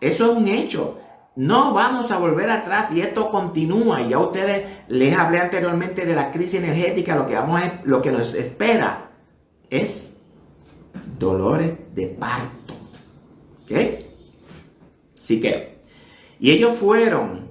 Eso es un hecho. No vamos a volver atrás y esto continúa. Y ya ustedes les hablé anteriormente de la crisis energética. Lo que nos espera es dolores de parto. ¿Ok? Así que, y ellos fueron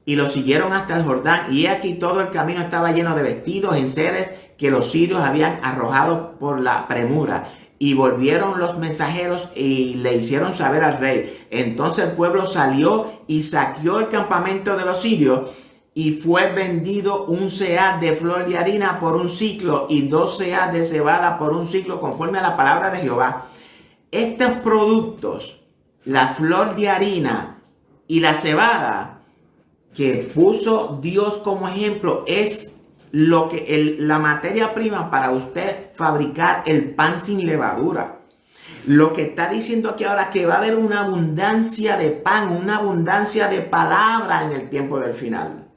y lo siguieron hasta el Jordán. Y aquí todo el camino estaba lleno de vestidos, enseres que los sirios habían arrojado por la premura. Y volvieron los mensajeros y le hicieron saber al rey. Entonces el pueblo salió y saqueó el campamento de los sirios y fue vendido un seah de flor de harina por un ciclo y 2 seahs de cebada por un ciclo conforme a la palabra de Jehová. Estos productos, la flor de harina y la cebada que puso Dios como ejemplo es lo que la materia prima para usted fabricar el pan sin levadura. Lo que está diciendo aquí ahora que va a haber una abundancia de pan, una abundancia de palabra en el tiempo del final.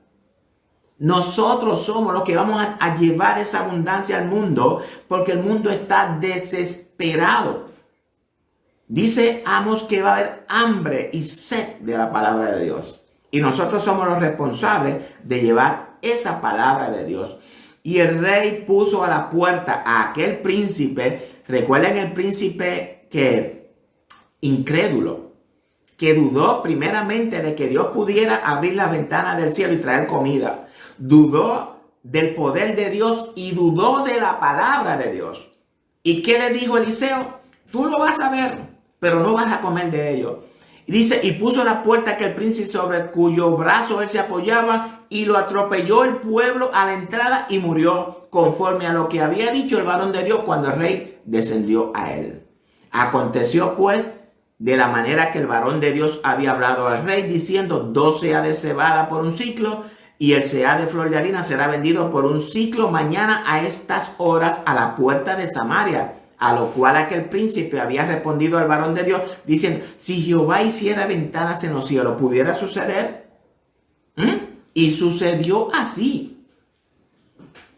Nosotros somos los que vamos a llevar esa abundancia al mundo porque el mundo está desesperado. Dice Amos que va a haber hambre y sed de la palabra de Dios. Y nosotros somos los responsables de llevar esa palabra de Dios. Y el rey puso a la puerta a aquel príncipe. Recuerden el príncipe que incrédulo, que dudó primeramente de que Dios pudiera abrir las ventanas del cielo y traer comida. Dudó del poder de Dios y dudó de la palabra de Dios. ¿Y qué le dijo Eliseo? Tú lo vas a ver, pero no vas a comer de ello. Y dice, y puso a la puerta aquel príncipe sobre cuyo brazo él se apoyaba y lo atropelló el pueblo a la entrada y murió conforme a lo que había dicho el varón de Dios cuando el rey descendió a él. Aconteció pues de la manera que el varón de Dios había hablado al rey diciendo 2 seas de cebada por un siclo y el seah de flor de harina será vendido por un siclo mañana a estas horas a la puerta de Samaria. A lo cual aquel príncipe había respondido al varón de Dios diciendo, si Jehová hiciera ventanas en los cielos, ¿pudiera suceder? Y sucedió así.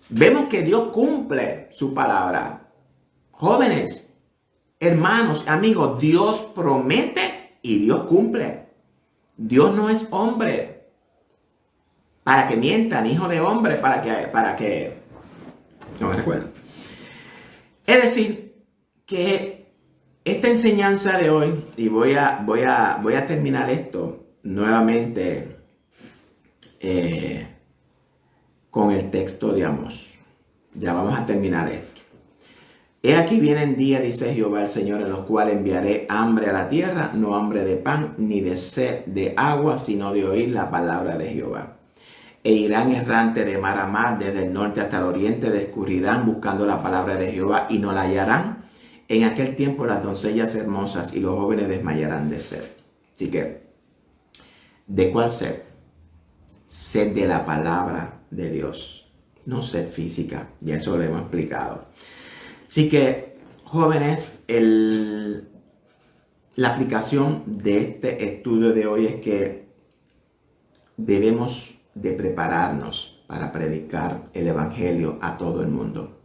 Vemos que Dios cumple su palabra. Jóvenes, hermanos, amigos, Dios promete y Dios cumple. Dios no es hombre para que mientan, hijo de hombre para que no me recuerdo. Es decir, que esta enseñanza de hoy, y voy a terminar esto nuevamente con el texto de Amós. Ya vamos a terminar esto. He aquí vienen días, dice Jehová el Señor, en los cuales enviaré hambre a la tierra, no hambre de pan, ni de sed de agua, sino de oír la palabra de Jehová. E irán errante de mar a mar, desde el norte hasta el oriente, descubrirán buscando la palabra de Jehová y no la hallarán. En aquel tiempo las doncellas hermosas y los jóvenes desmayarán de sed. Así que, ¿de cuál sed? Sed de la palabra de Dios, no sed física, ya eso lo hemos explicado. Así que, jóvenes, la aplicación de este estudio de hoy es que debemos de prepararnos para predicar el evangelio a todo el mundo.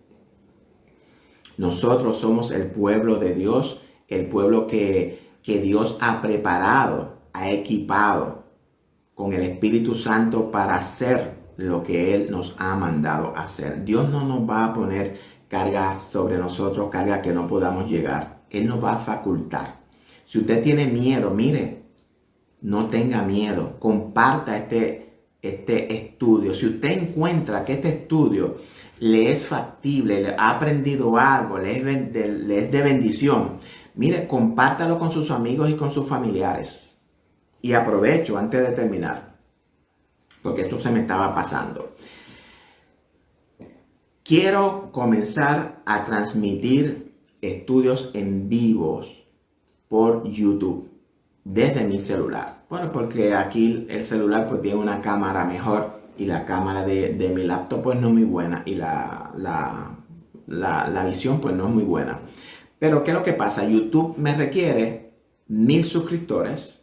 Nosotros somos el pueblo de Dios, el pueblo que Dios ha preparado, ha equipado con el Espíritu Santo para hacer lo que Él nos ha mandado hacer. Dios no nos va a poner cargas sobre nosotros, cargas que no podamos llegar. Él nos va a facultar. Si usted tiene miedo, mire, no tenga miedo, comparta este estudio. Si usted encuentra que este estudio le es factible, le ha aprendido algo, le es de bendición, mire, compártalo con sus amigos y con sus familiares. Y aprovecho antes de terminar, porque esto se me estaba pasando. Quiero comenzar a transmitir estudios en vivos por YouTube desde mi celular. Bueno, porque aquí el celular pues tiene una cámara mejor y la cámara de mi laptop pues no es muy buena y la visión pues no es muy buena. Pero ¿qué es lo que pasa? YouTube me requiere 1000 suscriptores,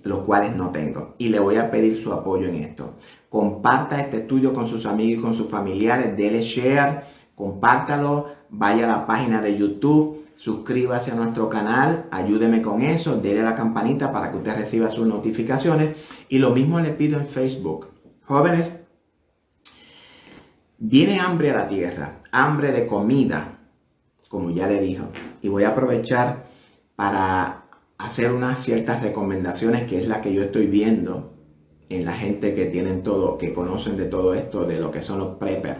los cuales no tengo. Y le voy a pedir su apoyo en esto. Comparta este estudio con sus amigos y con sus familiares. Dele share, compártalo, vaya a la página de YouTube, suscríbase a nuestro canal, ayúdeme con eso, dele a la campanita para que usted reciba sus notificaciones. Y lo mismo le pido en Facebook. Jóvenes, viene hambre a la tierra, hambre de comida, como ya le dijo. Y voy a aprovechar para hacer unas ciertas recomendaciones, que es la que yo estoy viendo en la gente que tienen todo, que conocen de todo esto, de lo que son los preppers.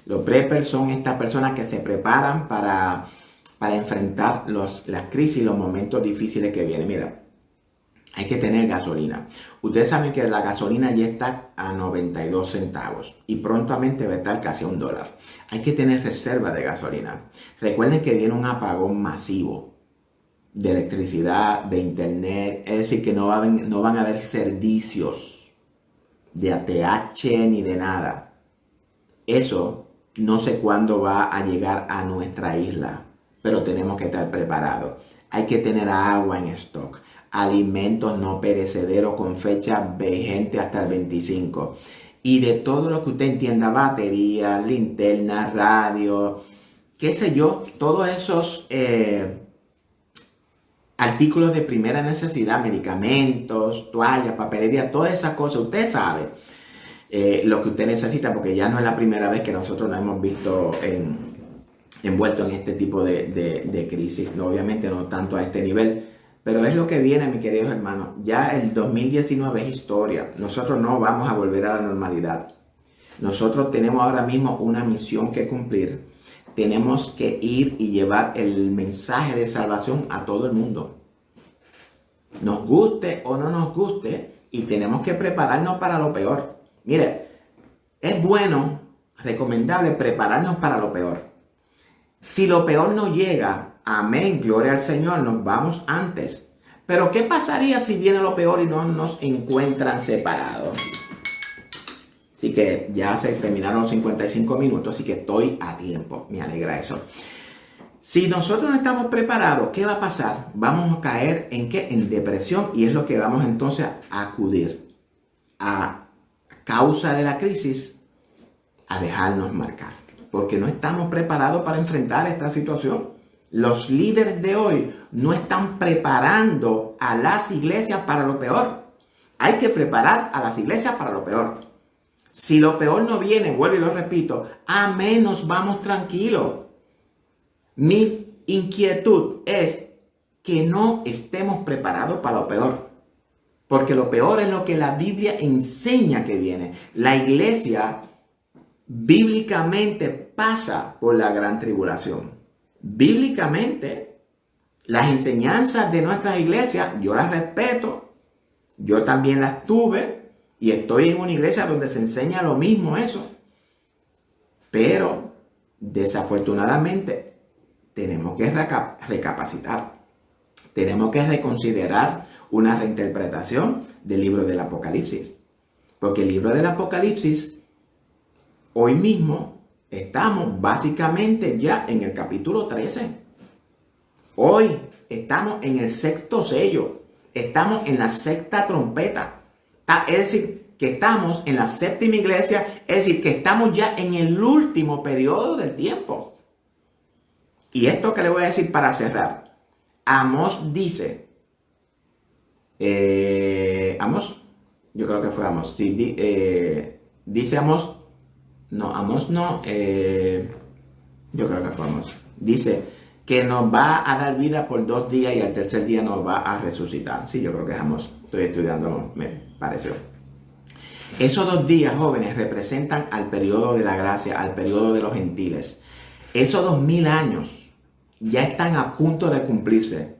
Los preppers son estas personas que se preparan para enfrentar las crisis y los momentos difíciles que vienen. Mira, hay que tener gasolina. Ustedes saben que la gasolina ya está a 92 centavos y prontamente va a estar casi a $1. Hay que tener reserva de gasolina. Recuerden que viene un apagón masivo de electricidad, de internet, es decir, que no van a haber servicios de ATH ni de nada. Eso no sé cuándo va a llegar a nuestra isla, pero tenemos que estar preparados. Hay que tener agua en stock, alimentos no perecederos con fecha vigente hasta el 25. Y de todo lo que usted entienda, baterías, linternas, radio, qué sé yo, todos esos artículos de primera necesidad, medicamentos, toallas, papelería, todas esas cosas, usted sabe lo que usted necesita, porque ya no es la primera vez que nosotros nos hemos visto envueltos en este tipo de crisis. No, obviamente no tanto a este nivel, pero es lo que viene, mis queridos hermanos. Ya el 2019 es historia. Nosotros no vamos a volver a la normalidad. Nosotros tenemos ahora mismo una misión que cumplir. Tenemos que ir y llevar el mensaje de salvación a todo el mundo. Nos guste o no nos guste, y tenemos que prepararnos para lo peor. Mire, es bueno, recomendable prepararnos para lo peor. Si lo peor no llega, amén, gloria al Señor, nos vamos antes. Pero ¿qué pasaría si viene lo peor y no nos encuentran separados? Así que ya se terminaron los 55 minutos, así que estoy a tiempo. Me alegra eso. Si nosotros no estamos preparados, ¿qué va a pasar? Vamos a caer ¿en qué? En depresión, y es lo que vamos entonces a acudir a causa de la crisis, a dejarnos marcar. Porque no estamos preparados para enfrentar esta situación. Los líderes de hoy no están preparando a las iglesias para lo peor. Hay que preparar a las iglesias para lo peor. Si lo peor no viene, vuelvo y lo repito, amén, nos vamos tranquilos. Mi inquietud es que no estemos preparados para lo peor. Porque lo peor es lo que la Biblia enseña que viene. La iglesia bíblicamente pasa por la gran tribulación. Bíblicamente, las enseñanzas de nuestras iglesias, yo las respeto. Yo también las tuve. Y estoy en una iglesia donde se enseña lo mismo eso. Pero, desafortunadamente, tenemos que recapacitar. Tenemos que reconsiderar una reinterpretación del libro del Apocalipsis. Porque el libro del Apocalipsis, hoy mismo, estamos básicamente ya en el capítulo 13. Hoy estamos en el sexto sello. Estamos en la sexta trompeta. Es decir, que estamos en la séptima iglesia, es decir, que estamos ya en el último periodo del tiempo. Y esto que le voy a decir para cerrar. Amós dice, Amós, yo creo que fue Amós, sí, dice Amós, no, Amós no, yo creo que fue Amós, dice que nos va a dar vida por 2 días y al tercer día nos va a resucitar. Sí, yo creo que es Amós, estoy estudiando, me pareció. Esos 2 días, jóvenes, representan al periodo de la gracia, al periodo de los gentiles. Esos 2000 años ya están a punto de cumplirse.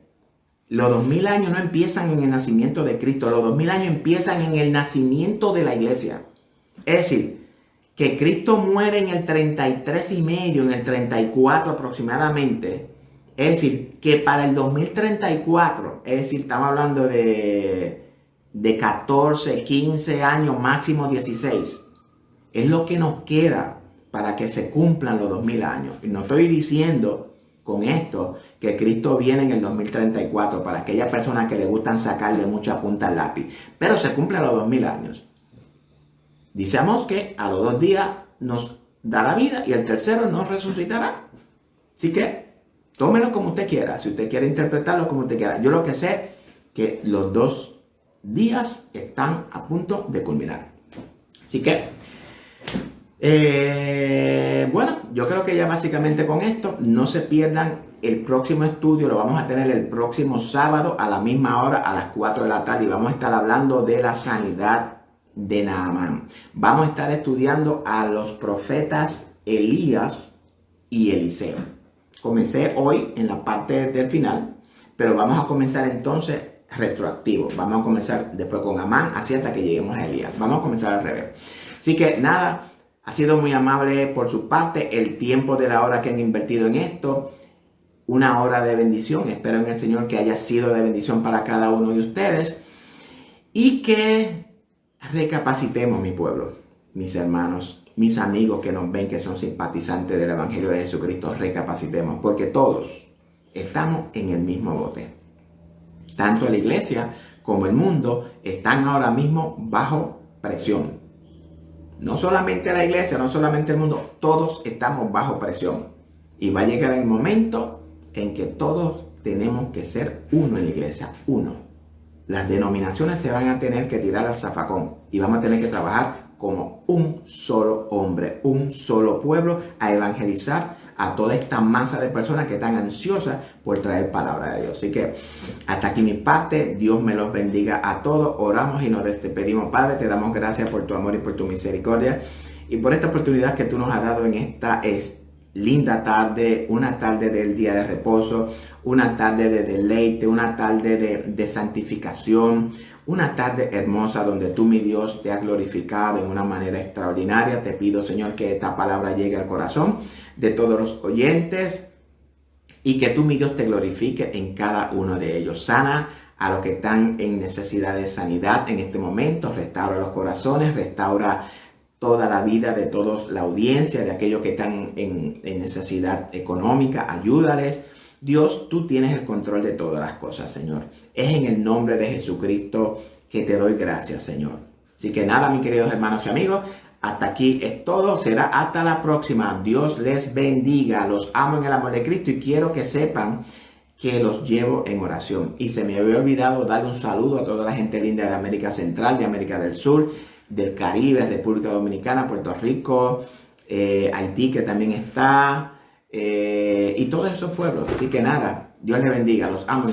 Los 2000 años no empiezan en el nacimiento de Cristo, los 2000 años empiezan en el nacimiento de la iglesia. Es decir, que Cristo muere en el 33 y medio, en el 34 aproximadamente. Es decir, que para el 2034, es decir, estamos hablando de 14, 15 años, máximo 16. Es lo que nos queda para que se cumplan los 2000 años. Y no estoy diciendo con esto que Cristo viene en el 2034 para aquellas personas que le gustan sacarle mucha punta al lápiz. Pero se cumplen los 2000 años. Decíamos que a los 2 días nos dará vida y el tercero nos resucitará. Así que tómelo como usted quiera. Si usted quiere interpretarlo como usted quiera. Yo lo que sé que los 2 días están a punto de culminar. Así que, bueno, yo creo que ya básicamente con esto, no se pierdan el próximo estudio. Lo vamos a tener el próximo sábado a la misma hora, a las 4 de la tarde. Y vamos a estar hablando de la sanidad de Naamán. Vamos a estar estudiando a los profetas Elías y Eliseo. Comencé hoy en la parte del final, pero vamos a comenzar entonces retroactivo. Vamos a comenzar después con Amán, así hasta que lleguemos a Elías. Vamos a comenzar al revés. Así que nada, ha sido muy amable por su parte el tiempo de la hora que han invertido en esto. Una hora de bendición. Espero en el Señor que haya sido de bendición para cada uno de ustedes. Y que recapacitemos, mi pueblo, mis hermanos, mis amigos que nos ven, que son simpatizantes del Evangelio de Jesucristo. Recapacitemos, porque todos estamos en el mismo bote. Tanto la iglesia como el mundo están ahora mismo bajo presión. No solamente la iglesia, no solamente el mundo, todos estamos bajo presión. Y va a llegar el momento en que todos tenemos que ser uno en la iglesia, uno. Las denominaciones se van a tener que tirar al zafacón y vamos a tener que trabajar como un solo hombre, un solo pueblo, a evangelizar a toda esta masa de personas que están ansiosas por traer palabra de Dios. Así que hasta aquí mi parte. Dios me los bendiga a todos. Oramos y nos despedimos. Padre, te damos gracias por tu amor y por tu misericordia y por esta oportunidad que tú nos has dado en esta linda tarde, una tarde del día de reposo, una tarde de deleite, una tarde de santificación, una tarde hermosa donde tú, mi Dios, te has glorificado en una manera extraordinaria. Te pido, Señor, que esta palabra llegue al corazón de todos los oyentes y que tú, mi Dios, te glorifique en cada uno de ellos. Sana a los que están en necesidad de sanidad en este momento, restaura los corazones, restaura toda la vida de toda la audiencia, de aquellos que están en necesidad económica, ayúdales. Dios, tú tienes el control de todas las cosas, Señor. Es en el nombre de Jesucristo que te doy gracias, Señor. Así que nada, mis queridos hermanos y amigos, hasta aquí es todo. Será hasta la próxima. Dios les bendiga. Los amo en el amor de Cristo y quiero que sepan que los llevo en oración. Y se me había olvidado dar un saludo a toda la gente linda de América Central, de América del Sur, del Caribe, República Dominicana, Puerto Rico, Haití, que también está, y todos esos pueblos. Así que nada, Dios les bendiga, los amo.